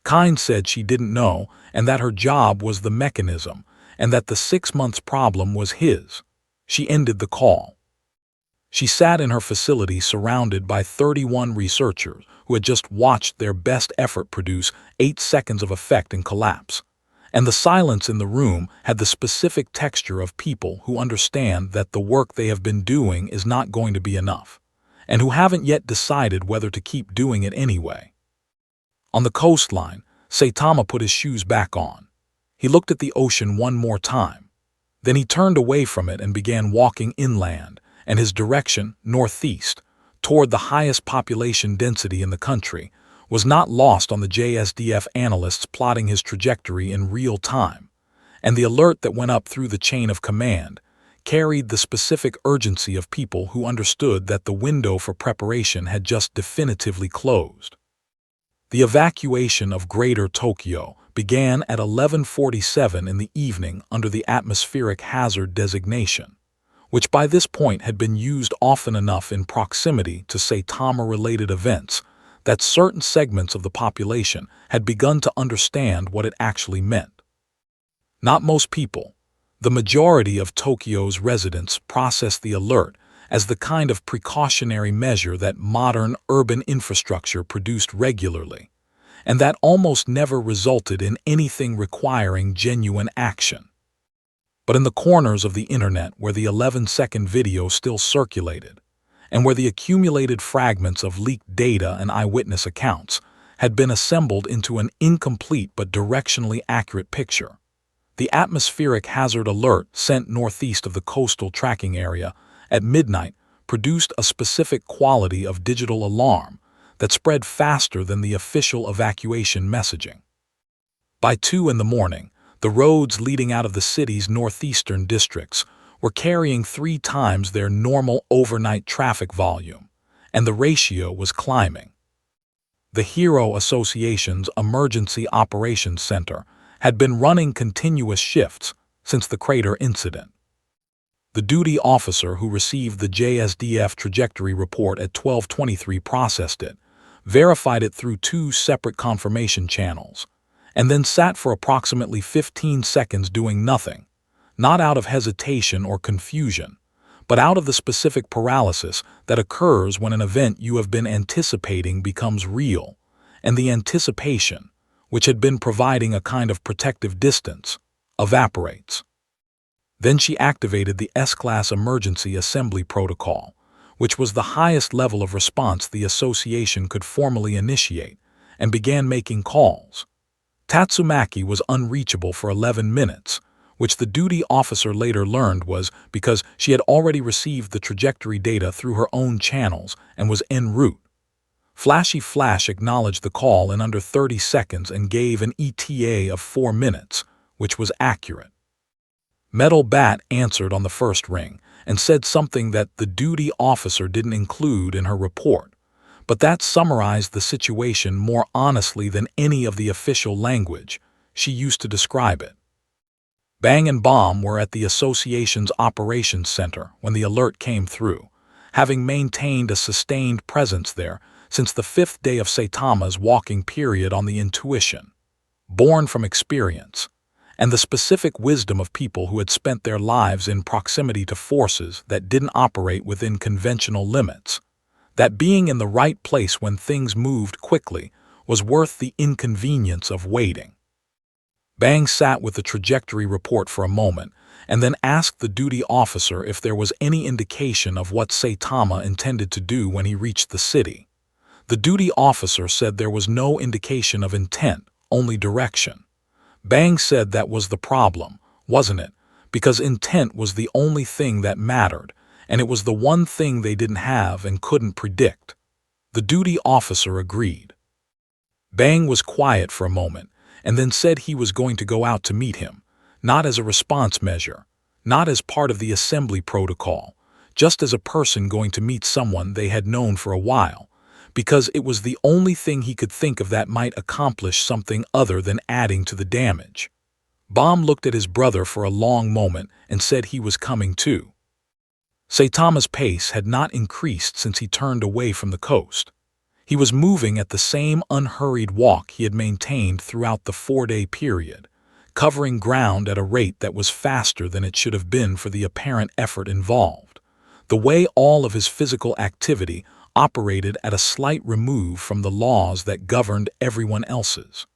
Kine said she didn't know and that her job was the mechanism and that the 6 months problem was his. She ended the call. She sat in her facility surrounded by 31 researchers who had just watched their best effort produce 8 seconds of effect and collapse. And the silence in the room had the specific texture of people who understand that the work they have been doing is not going to be enough, and who haven't yet decided whether to keep doing it anyway. On the coastline, Saitama put his shoes back on. He looked at the ocean one more time. Then he turned away from it and began walking inland, and his direction, northeast, toward the highest population density in the country, was not lost on the JSDF analysts plotting his trajectory in real time, and the alert that went up through the chain of command carried the specific urgency of people who understood that the window for preparation had just definitively closed. The evacuation of Greater Tokyo began at 11:47 in the evening under the atmospheric hazard designation, which by this point had been used often enough in proximity to Saitama-related events that certain segments of the population had begun to understand what it actually meant. Not most people. The majority of Tokyo's residents processed the alert as the kind of precautionary measure that modern urban infrastructure produced regularly, and that almost never resulted in anything requiring genuine action. But in the corners of the internet where the 11-second video still circulated, and where the accumulated fragments of leaked data and eyewitness accounts had been assembled into an incomplete but directionally accurate picture, the atmospheric hazard alert sent northeast of the coastal tracking area at midnight produced a specific quality of digital alarm that spread faster than the official evacuation messaging. By 2 in the morning, the roads leading out of the city's northeastern districts were carrying 3 times their normal overnight traffic volume, and the ratio was climbing. The Hero Association's Emergency Operations Center had been running continuous shifts since the crater incident. The duty officer who received the JSDF trajectory report at 12:23 processed it, verified it through 2 separate confirmation channels, and then sat for approximately 15 seconds doing nothing, not out of hesitation or confusion, but out of the specific paralysis that occurs when an event you have been anticipating becomes real, and the anticipation, which had been providing a kind of protective distance, evaporates. Then she activated the S-Class Emergency Assembly Protocol, which was the highest level of response the association could formally initiate, and began making calls. Tatsumaki was unreachable for 11 minutes, which the duty officer later learned was because she had already received the trajectory data through her own channels and was en route. Flashy Flash acknowledged the call in under 30 seconds and gave an ETA of 4 minutes, which was accurate. Metal Bat answered on the first ring and said something that the duty officer didn't include in her report, but that summarized the situation more honestly than any of the official language she used to describe it. Bang and Bomb were at the association's operations center when the alert came through, having maintained a sustained presence there since the 5th day of Saitama's walking period on the intuition, born from experience, and the specific wisdom of people who had spent their lives in proximity to forces that didn't operate within conventional limits, that being in the right place when things moved quickly was worth the inconvenience of waiting. Bang sat with the trajectory report for a moment and then asked the duty officer if there was any indication of what Saitama intended to do when he reached the city. The duty officer said there was no indication of intent, only direction. Bang said that was the problem, wasn't it? Because intent was the only thing that mattered, and it was the one thing they didn't have and couldn't predict. The duty officer agreed. Bang was quiet for a moment, and then said he was going to go out to meet him, not as a response measure, not as part of the assembly protocol, just as a person going to meet someone they had known for a while, because it was the only thing he could think of that might accomplish something other than adding to the damage. Bomb looked at his brother for a long moment and said he was coming too. Saitama's pace had not increased since he turned away from the coast. He was moving at the same unhurried walk he had maintained throughout the 4-day period, covering ground at a rate that was faster than it should have been for the apparent effort involved, the way all of his physical activity operated at a slight remove from the laws that governed everyone else's.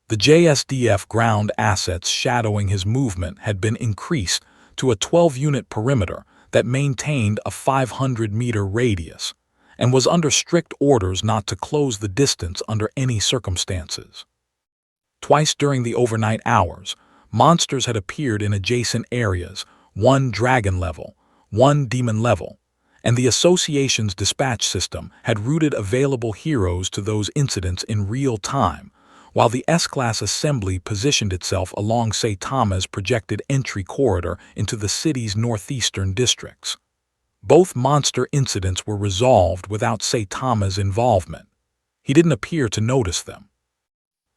The JSDF ground assets shadowing his movement had been increased to a 12-unit perimeter that maintained a 500-meter radius and was under strict orders not to close the distance under any circumstances. Twice during the overnight hours, monsters had appeared in adjacent areas, one dragon level, one demon level, and the association's dispatch system had routed available heroes to those incidents in real time, while the S-Class assembly positioned itself along Saitama's projected entry corridor into the city's northeastern districts. Both monster incidents were resolved without Saitama's involvement. He didn't appear to notice them.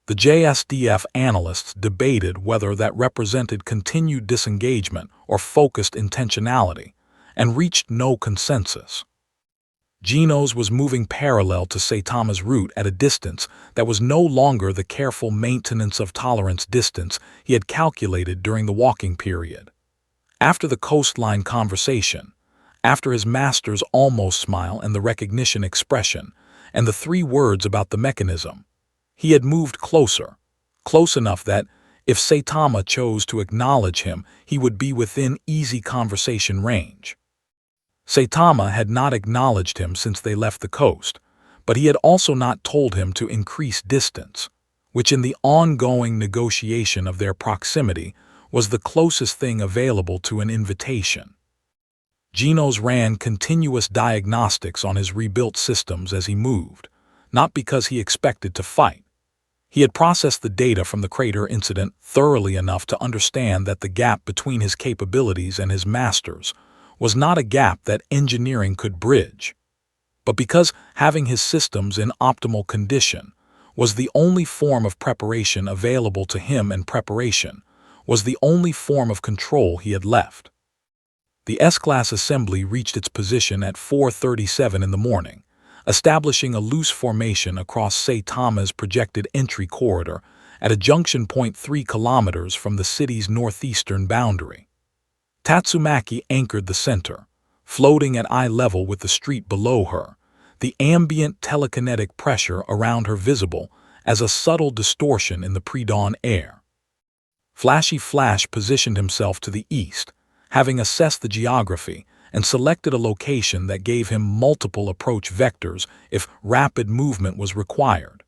The JSDF analysts debated whether that represented continued disengagement or focused intentionality, and reached no consensus. Genos was moving parallel to Saitama's route at a distance that was no longer the careful maintenance of tolerance distance he had calculated during the walking period. After the coastline conversation, after his master's almost smile and the recognition expression, and the 3 words about the mechanism, he had moved closer, close enough that, if Saitama chose to acknowledge him, he would be within easy conversation range. Saitama had not acknowledged him since they left the coast, but he had also not told him to increase distance, which in the ongoing negotiation of their proximity was the closest thing available to an invitation. Genos ran continuous diagnostics on his rebuilt systems as he moved, not because he expected to fight. He had processed the data from the crater incident thoroughly enough to understand that the gap between his capabilities and his masters was not a gap that engineering could bridge. But because having his systems in optimal condition was the only form of preparation available to him, and preparation was the only form of control he had left. The S-class assembly reached its position at 4:37 in the morning, establishing a loose formation across Saitama's projected entry corridor at a junction point 3 kilometers from the city's northeastern boundary. Tatsumaki anchored the center, floating at eye level with the street below her, the ambient telekinetic pressure around her visible as a subtle distortion in the pre-dawn air. Flashy Flash positioned himself to the east, having assessed the geography and selected a location that gave him multiple approach vectors if rapid movement was required.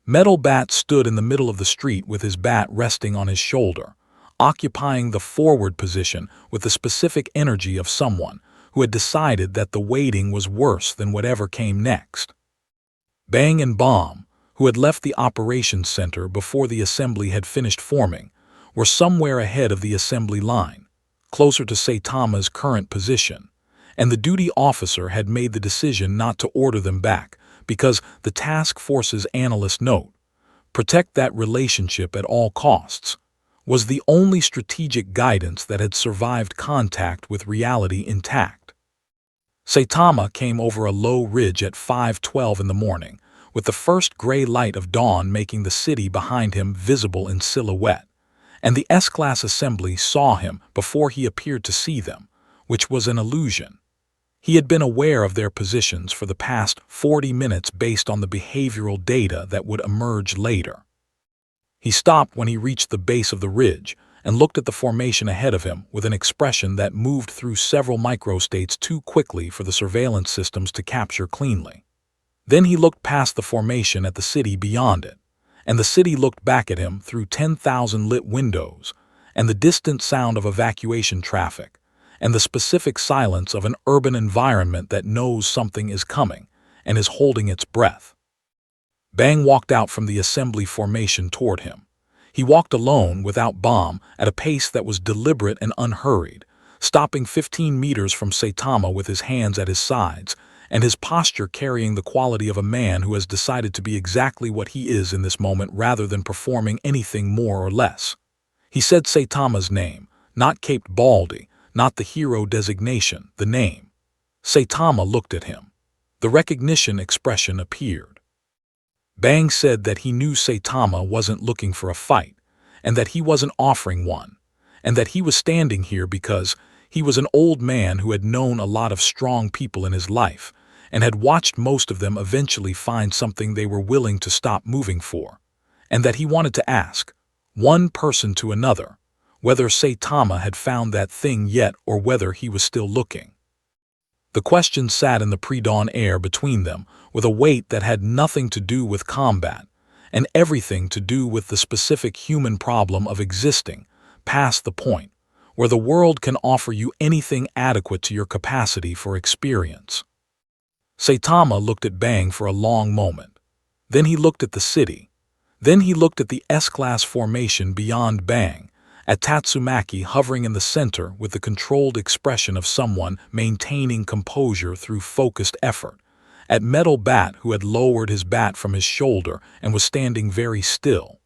Metal Bat stood in the middle of the street with his bat resting on his shoulder, occupying the forward position with the specific energy of someone who had decided that the waiting was worse than whatever came next. Bang and Bomb, who had left the operations center before the assembly had finished forming, were somewhere ahead of the assembly line, closer to Saitama's current position, and the duty officer had made the decision not to order them back because the task force's analyst note, "Protect that relationship at all costs," was the only strategic guidance that had survived contact with reality intact. Saitama came over a low ridge at 5:12 in the morning, with the first gray light of dawn making the city behind him visible in silhouette, and the S-class assembly saw him before he appeared to see them, which was an illusion. He had been aware of their positions for the past 40 minutes based on the behavioral data that would emerge later. He stopped when he reached the base of the ridge and looked at the formation ahead of him with an expression that moved through several microstates too quickly for the surveillance systems to capture cleanly. Then he looked past the formation at the city beyond it, and the city looked back at him through 10,000 lit windows, and the distant sound of evacuation traffic, and the specific silence of an urban environment that knows something is coming and is holding its breath. Bang walked out from the assembly formation toward him. He walked alone, without Bomb, at a pace that was deliberate and unhurried, stopping 15 meters from Saitama with his hands at his sides, and his posture carrying the quality of a man who has decided to be exactly what he is in this moment rather than performing anything more or less. He said Saitama's name, not Cape Baldy, not the hero designation, the name. Saitama looked at him. The recognition expression appeared. Bang said that he knew Saitama wasn't looking for a fight, and that he wasn't offering one, and that he was standing here because he was an old man who had known a lot of strong people in his life, and had watched most of them eventually find something they were willing to stop moving for, and that he wanted to ask, one person to another, whether Saitama had found that thing yet or whether he was still looking. The question sat in the pre-dawn air between them with a weight that had nothing to do with combat and everything to do with the specific human problem of existing past the point where the world can offer you anything adequate to your capacity for experience. Saitama looked at Bang for a long moment. Then he looked at the city. Then he looked at the S-class formation beyond Bang, at Tatsumaki hovering in the center with the controlled expression of someone maintaining composure through focused effort, at Metal Bat who had lowered his bat from his shoulder and was standing very still.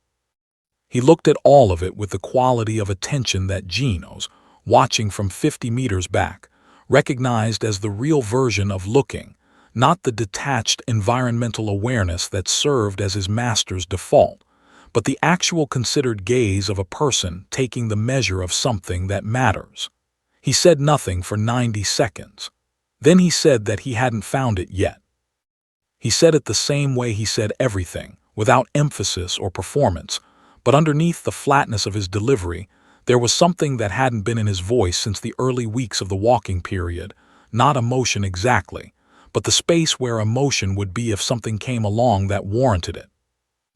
He looked at all of it with the quality of attention that Genos, watching from 50 meters back, recognized as the real version of looking, not the detached environmental awareness that served as his master's default, but the actual considered gaze of a person taking the measure of something that matters. He said nothing for 90 seconds. Then he said that he hadn't found it yet. He said it the same way he said everything, without emphasis or performance, but underneath the flatness of his delivery, there was something that hadn't been in his voice since the early weeks of the walking period, not emotion exactly, but the space where emotion would be if something came along that warranted it.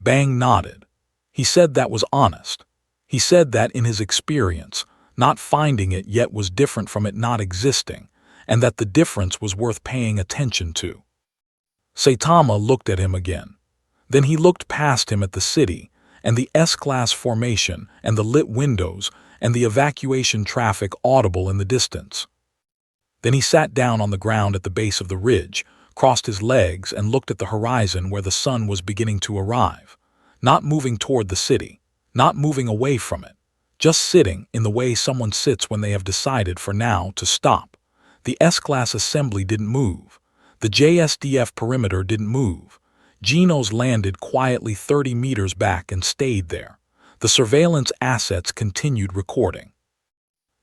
Bang nodded. He said that was honest. He said that in his experience, not finding it yet was different from it not existing, and that the difference was worth paying attention to. Saitama looked at him again. Then he looked past him at the city, and the S-class formation, and the lit windows, and the evacuation traffic audible in the distance. Then he sat down on the ground at the base of the ridge, crossed his legs, and looked at the horizon where the sun was beginning to arrive, not moving toward the city, not moving away from it, just sitting in the way someone sits when they have decided for now to stop. The S-class assembly didn't move. The JSDF perimeter didn't move. Genos landed quietly 30 meters back and stayed there. The surveillance assets continued recording.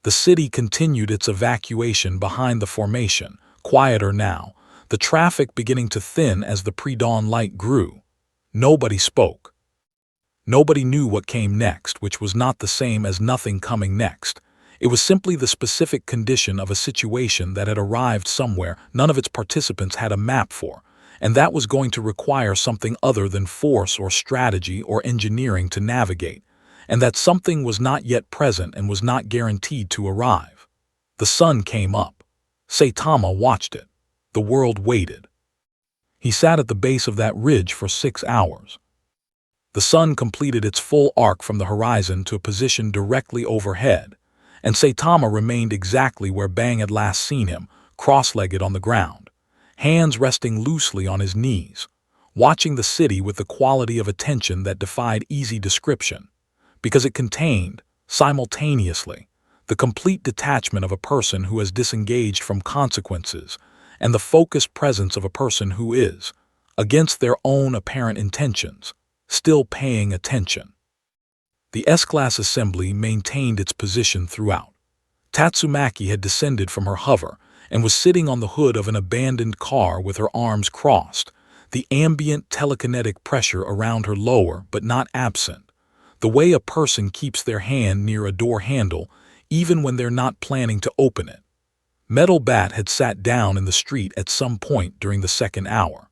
The city continued its evacuation behind the formation, quieter now, the traffic beginning to thin as the pre-dawn light grew. Nobody spoke. Nobody knew what came next, which was not the same as nothing coming next. It was simply the specific condition of a situation that had arrived somewhere none of its participants had a map for, and that was going to require something other than force or strategy or engineering to navigate, and that something was not yet present and was not guaranteed to arrive. The sun came up. Saitama watched it. The world waited. He sat at the base of that ridge for 6 hours. The sun completed its full arc from the horizon to a position directly overhead, and Saitama remained exactly where Bang had last seen him, cross-legged on the ground, hands resting loosely on his knees, watching the city with the quality of attention that defied easy description, because it contained, simultaneously, the complete detachment of a person who has disengaged from consequences and the focused presence of a person who is, against their own apparent intentions, still paying attention. The S-class assembly maintained its position throughout. Tatsumaki had descended from her hover and was sitting on the hood of an abandoned car with her arms crossed, the ambient telekinetic pressure around her lower but not absent, the way a person keeps their hand near a door handle even when they're not planning to open it. Metal Bat had sat down in the street at some point during the second hour.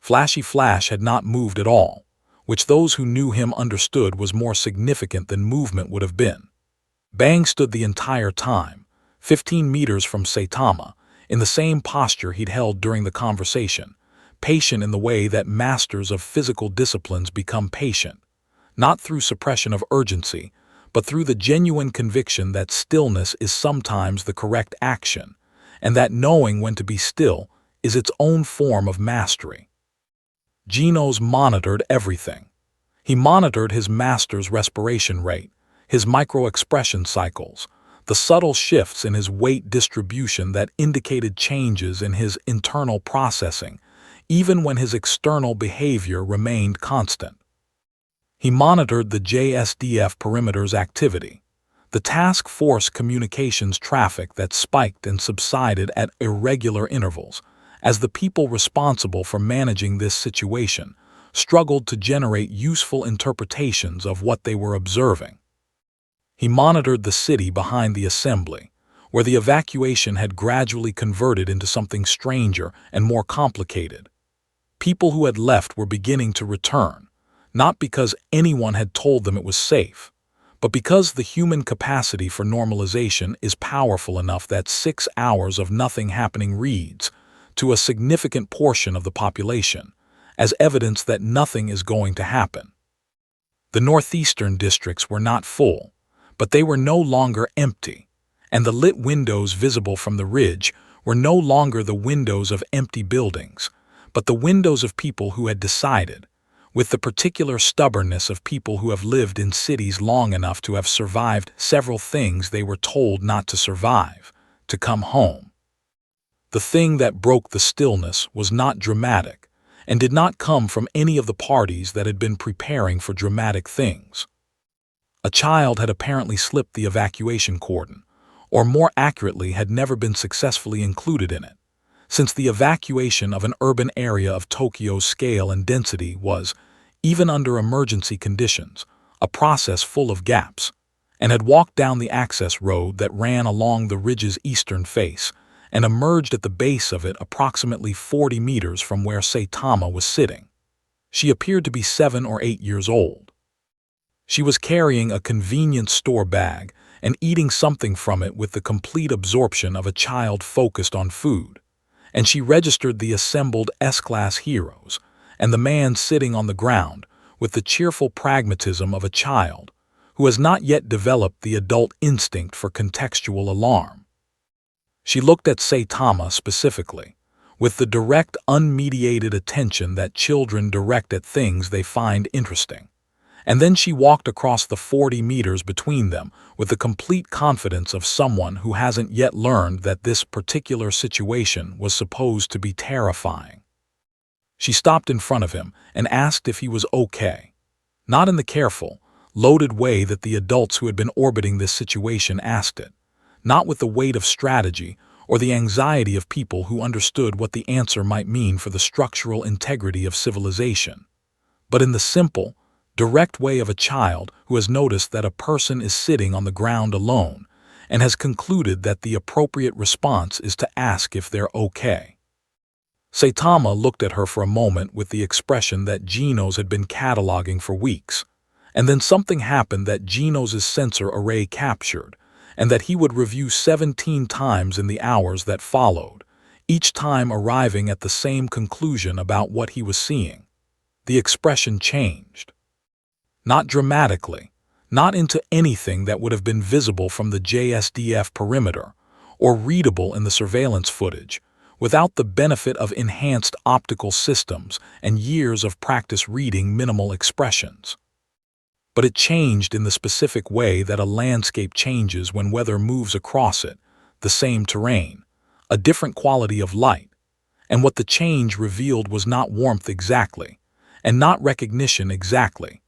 Flashy Flash had not moved at all, which those who knew him understood was more significant than movement would have been. Bang stood the entire time, 15 meters from Saitama, in the same posture he'd held during the conversation, patient in the way that masters of physical disciplines become patient, not through suppression of urgency, but through the genuine conviction that stillness is sometimes the correct action, and that knowing when to be still is its own form of mastery. Genos monitored everything. He monitored his master's respiration rate, his micro-expression cycles, the subtle shifts in his weight distribution that indicated changes in his internal processing, even when his external behavior remained constant. He monitored the JSDF perimeter's activity, the task force communications traffic that spiked and subsided at irregular intervals, as the people responsible for managing this situation struggled to generate useful interpretations of what they were observing. He monitored the city behind the assembly, where the evacuation had gradually converted into something stranger and more complicated. People who had left were beginning to return, not because anyone had told them it was safe, but because the human capacity for normalization is powerful enough that 6 hours of nothing happening reads, to a significant portion of the population, as evidence that nothing is going to happen. The northeastern districts were not full, but they were no longer empty, and the lit windows visible from the ridge were no longer the windows of empty buildings, but the windows of people who had decided, with the particular stubbornness of people who have lived in cities long enough to have survived several things they were told not to survive, to come home. The thing that broke the stillness was not dramatic, and did not come from any of the parties that had been preparing for dramatic things. A child had apparently slipped the evacuation cordon, or more accurately had never been successfully included in it, since the evacuation of an urban area of Tokyo's scale and density was, even under emergency conditions, a process full of gaps, and had walked down the access road that ran along the ridge's eastern face, and emerged at the base of it approximately 40 meters from where Saitama was sitting. She appeared to be 7 or 8 years old. She was carrying a convenience store bag and eating something from it with the complete absorption of a child focused on food, and she registered the assembled S-class heroes, and the man sitting on the ground with the cheerful pragmatism of a child who has not yet developed the adult instinct for contextual alarm. She looked at Saitama specifically, with the direct, unmediated attention that children direct at things they find interesting. And then she walked across the 40 meters between them with the complete confidence of someone who hasn't yet learned that this particular situation was supposed to be terrifying. She stopped in front of him and asked if he was okay. Not in the careful, loaded way that the adults who had been orbiting this situation asked it, not with the weight of strategy or the anxiety of people who understood what the answer might mean for the structural integrity of civilization, but in the simple, direct way of a child who has noticed that a person is sitting on the ground alone and has concluded that the appropriate response is to ask if they're okay. Saitama looked at her for a moment with the expression that Genos had been cataloging for weeks, and then something happened that Genos' sensor array captured, and that he would review 17 times in the hours that followed, each time arriving at the same conclusion about what he was seeing. The expression changed. Not dramatically, not into anything that would have been visible from the JSDF perimeter or readable in the surveillance footage, without the benefit of enhanced optical systems and years of practice reading minimal expressions. But it changed in the specific way that a landscape changes when weather moves across it, the same terrain, a different quality of light, and what the change revealed was not warmth exactly, and not recognition exactly,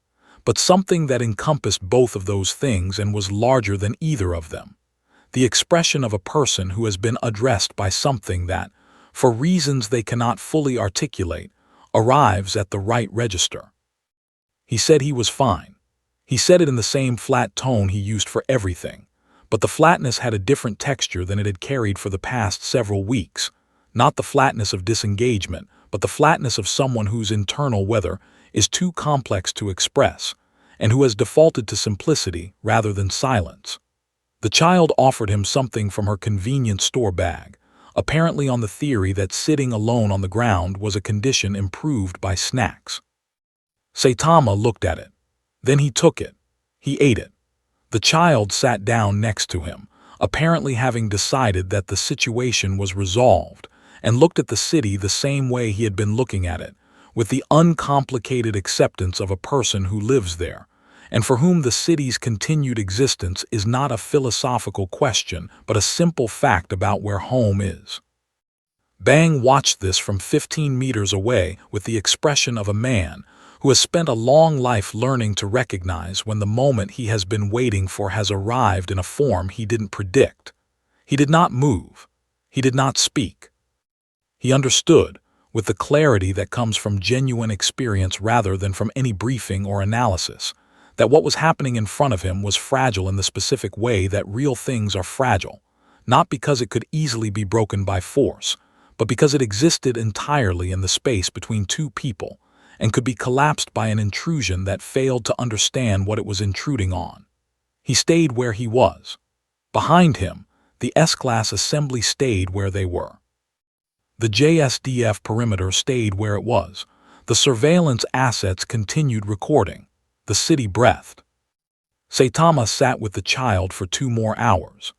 but something that encompassed both of those things and was larger than either of them. The expression of a person who has been addressed by something that, for reasons they cannot fully articulate, arrives at the right register. He said he was fine. He said it in the same flat tone he used for everything, but the flatness had a different texture than it had carried for the past several weeks. Not the flatness of disengagement, but the flatness of someone whose internal weather is too complex to express, and who has defaulted to simplicity rather than silence. The child offered him something from her convenient store bag, apparently on the theory that sitting alone on the ground was a condition improved by snacks. Saitama looked at it. Then he took it. He ate it. The child sat down next to him, apparently having decided that the situation was resolved, and looked at the city the same way he had been looking at it, with the uncomplicated acceptance of a person who lives there, and for whom the city's continued existence is not a philosophical question but a simple fact about where home is. Bang watched this from 15 meters away with the expression of a man who has spent a long life learning to recognize when the moment he has been waiting for has arrived in a form he didn't predict. He did not move. He did not speak. He understood, with the clarity that comes from genuine experience rather than from any briefing or analysis, that what was happening in front of him was fragile in the specific way that real things are fragile, not because it could easily be broken by force, but because it existed entirely in the space between two people and could be collapsed by an intrusion that failed to understand what it was intruding on. He stayed where he was. Behind him, the S-Class assembly stayed where they were. The JSDF perimeter stayed where it was. The surveillance assets continued recording. The city breathed. Saitama sat with the child for 2 more hours.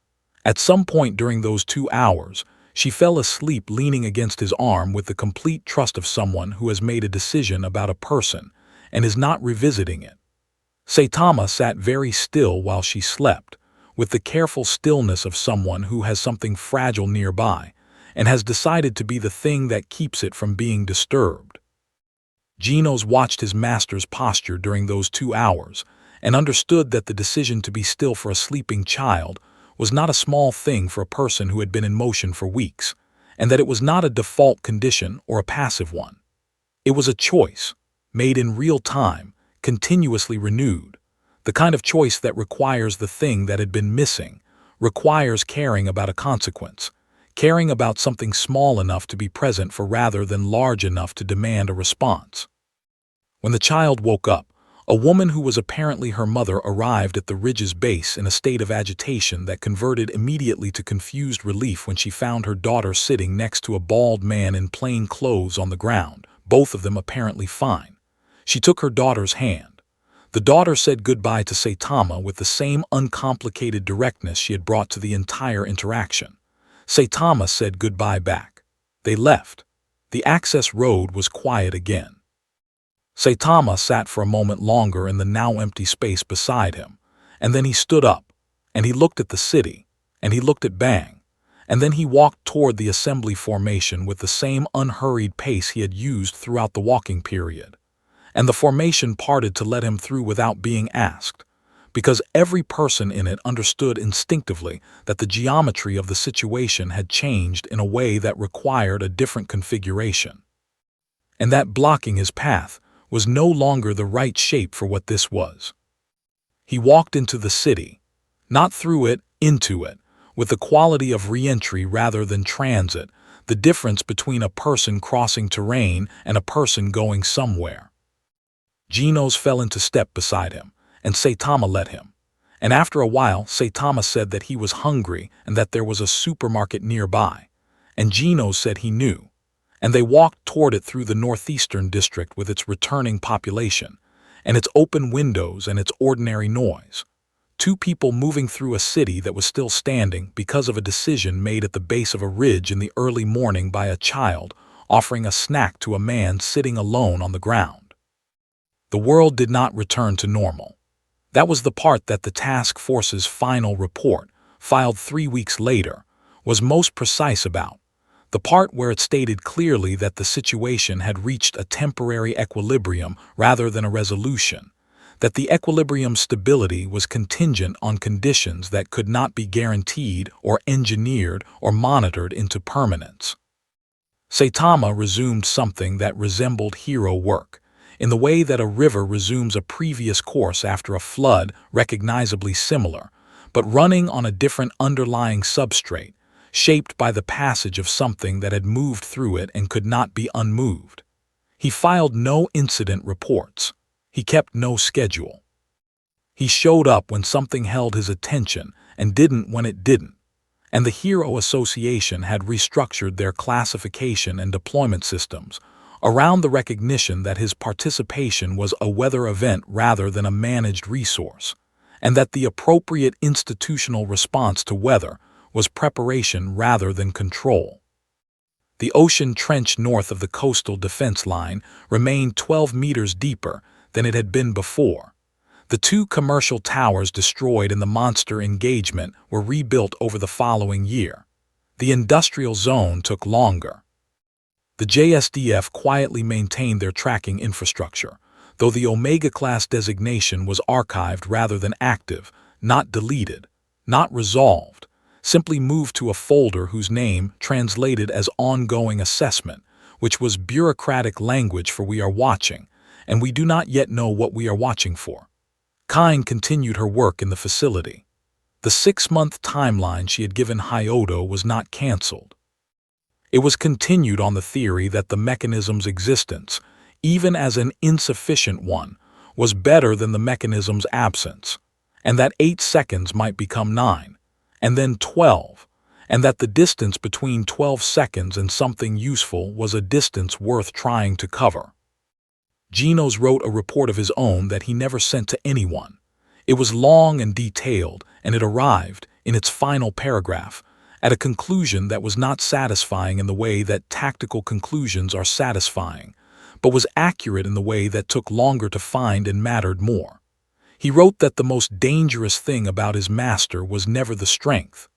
At some point during those 2 hours, she fell asleep leaning against his arm with the complete trust of someone who has made a decision about a person and is not revisiting it. Saitama sat very still while she slept, with the careful stillness of someone who has something fragile nearby and has decided to be the thing that keeps it from being disturbed. Genos watched his master's posture during those 2 hours and understood that the decision to be still for a sleeping child was not a small thing for a person who had been in motion for weeks, and that it was not a default condition or a passive one. It was a choice, made in real time, continuously renewed, the kind of choice that requires the thing that had been missing, requires caring about a consequence, caring about something small enough to be present for rather than large enough to demand a response. When the child woke up, a woman who was apparently her mother arrived at the ridge's base in a state of agitation that converted immediately to confused relief when she found her daughter sitting next to a bald man in plain clothes on the ground, both of them apparently fine. She took her daughter's hand. The daughter said goodbye to Saitama with the same uncomplicated directness she had brought to the entire interaction. Saitama said goodbye back. They left. The access road was quiet again. Saitama sat for a moment longer in the now empty space beside him, and then he stood up, and he looked at the city, and he looked at Bang, and then he walked toward the assembly formation with the same unhurried pace he had used throughout the walking period. And the formation parted to let him through without being asked, because every person in it understood instinctively that the geometry of the situation had changed in a way that required a different configuration. And that blocking his path was no longer the right shape for what this was. He walked into the city, not through it, into it, with the quality of re-entry rather than transit, the difference between a person crossing terrain and a person going somewhere. Genos fell into step beside him, and Saitama let him. And after a while, Saitama said that he was hungry and that there was a supermarket nearby, and Genos said he knew. And they walked toward it through the northeastern district with its returning population, and its open windows and its ordinary noise. Two people moving through a city that was still standing because of a decision made at the base of a ridge in the early morning by a child offering a snack to a man sitting alone on the ground. The world did not return to normal. That was the part that the task force's final report, filed 3 weeks later, was most precise about. The part where it stated clearly that the situation had reached a temporary equilibrium rather than a resolution, that the equilibrium's stability was contingent on conditions that could not be guaranteed or engineered or monitored into permanence. Saitama resumed something that resembled hero work, in the way that a river resumes a previous course after a flood recognizably similar, but running on a different underlying substrate, shaped by the passage of something that had moved through it and could not be unmoved. He filed no incident reports. He kept no schedule. He showed up when something held his attention and didn't when it didn't. And the Hero Association had restructured their classification and deployment systems around the recognition that his participation was a weather event rather than a managed resource, and that the appropriate institutional response to weather was preparation rather than control. The ocean trench north of the coastal defense line remained 12 meters deeper than it had been before. The 2 commercial towers destroyed in the monster engagement were rebuilt over the following year. The industrial zone took longer. The JSDF quietly maintained their tracking infrastructure, though the Omega-class designation was archived rather than active, not deleted, not resolved, simply moved to a folder whose name translated as ongoing assessment, which was bureaucratic language for we are watching, and we do not yet know what we are watching for. Kine continued her work in the facility. The 6-month timeline she had given Hyodo was not cancelled. It was continued on the theory that the mechanism's existence, even as an insufficient one, was better than the mechanism's absence, and that 8 seconds might become 9, and then 12, and that the distance between 12 seconds and something useful was a distance worth trying to cover. Genos wrote a report of his own that he never sent to anyone. It was long and detailed, and it arrived, in its final paragraph, at a conclusion that was not satisfying in the way that tactical conclusions are satisfying, but was accurate in the way that took longer to find and mattered more. He wrote that the most dangerous thing about his master was never the strength.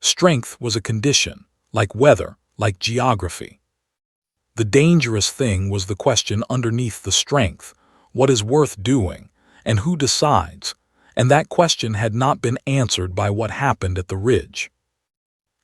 Strength was a condition, like weather, like geography. The dangerous thing was the question underneath the strength, what is worth doing, and who decides, and that question had not been answered by what happened at the ridge.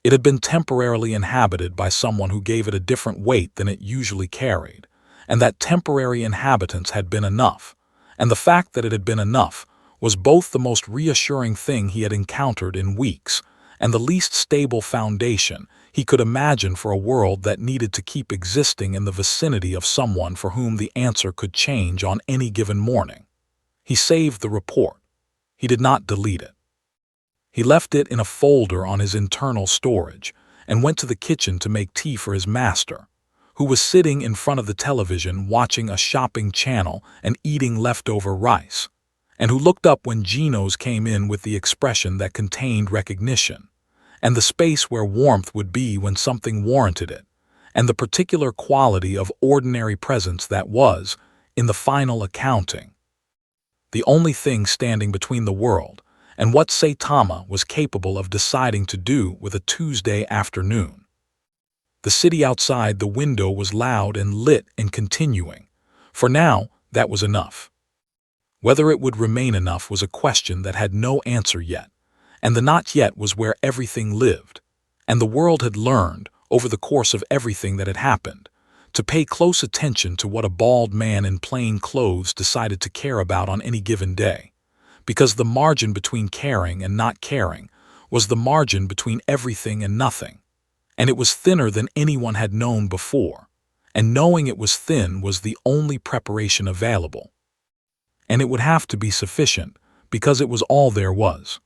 It had been temporarily inhabited by someone who gave it a different weight than it usually carried, and that temporary inhabitants had been enough, and the fact that it had been enough was both the most reassuring thing he had encountered in weeks and the least stable foundation he could imagine for a world that needed to keep existing in the vicinity of someone for whom the answer could change on any given morning. He saved the report. He did not delete it. He left it in a folder on his internal storage and went to the kitchen to make tea for his master, who was sitting in front of the television watching a shopping channel and eating leftover rice, and who looked up when Gino's came in with the expression that contained recognition, and the space where warmth would be when something warranted it, and the particular quality of ordinary presence that was, in the final accounting, the only thing standing between the world and what Saitama was capable of deciding to do with a Tuesday afternoon. The city outside the window was loud and lit and continuing. For now, that was enough. Whether it would remain enough was a question that had no answer yet, and the not yet was where everything lived, and the world had learned, over the course of everything that had happened, to pay close attention to what a bald man in plain clothes decided to care about on any given day, because the margin between caring and not caring was the margin between everything and nothing, and it was thinner than anyone had known before, and knowing it was thin was the only preparation available. And it would have to be sufficient, because it was all there was.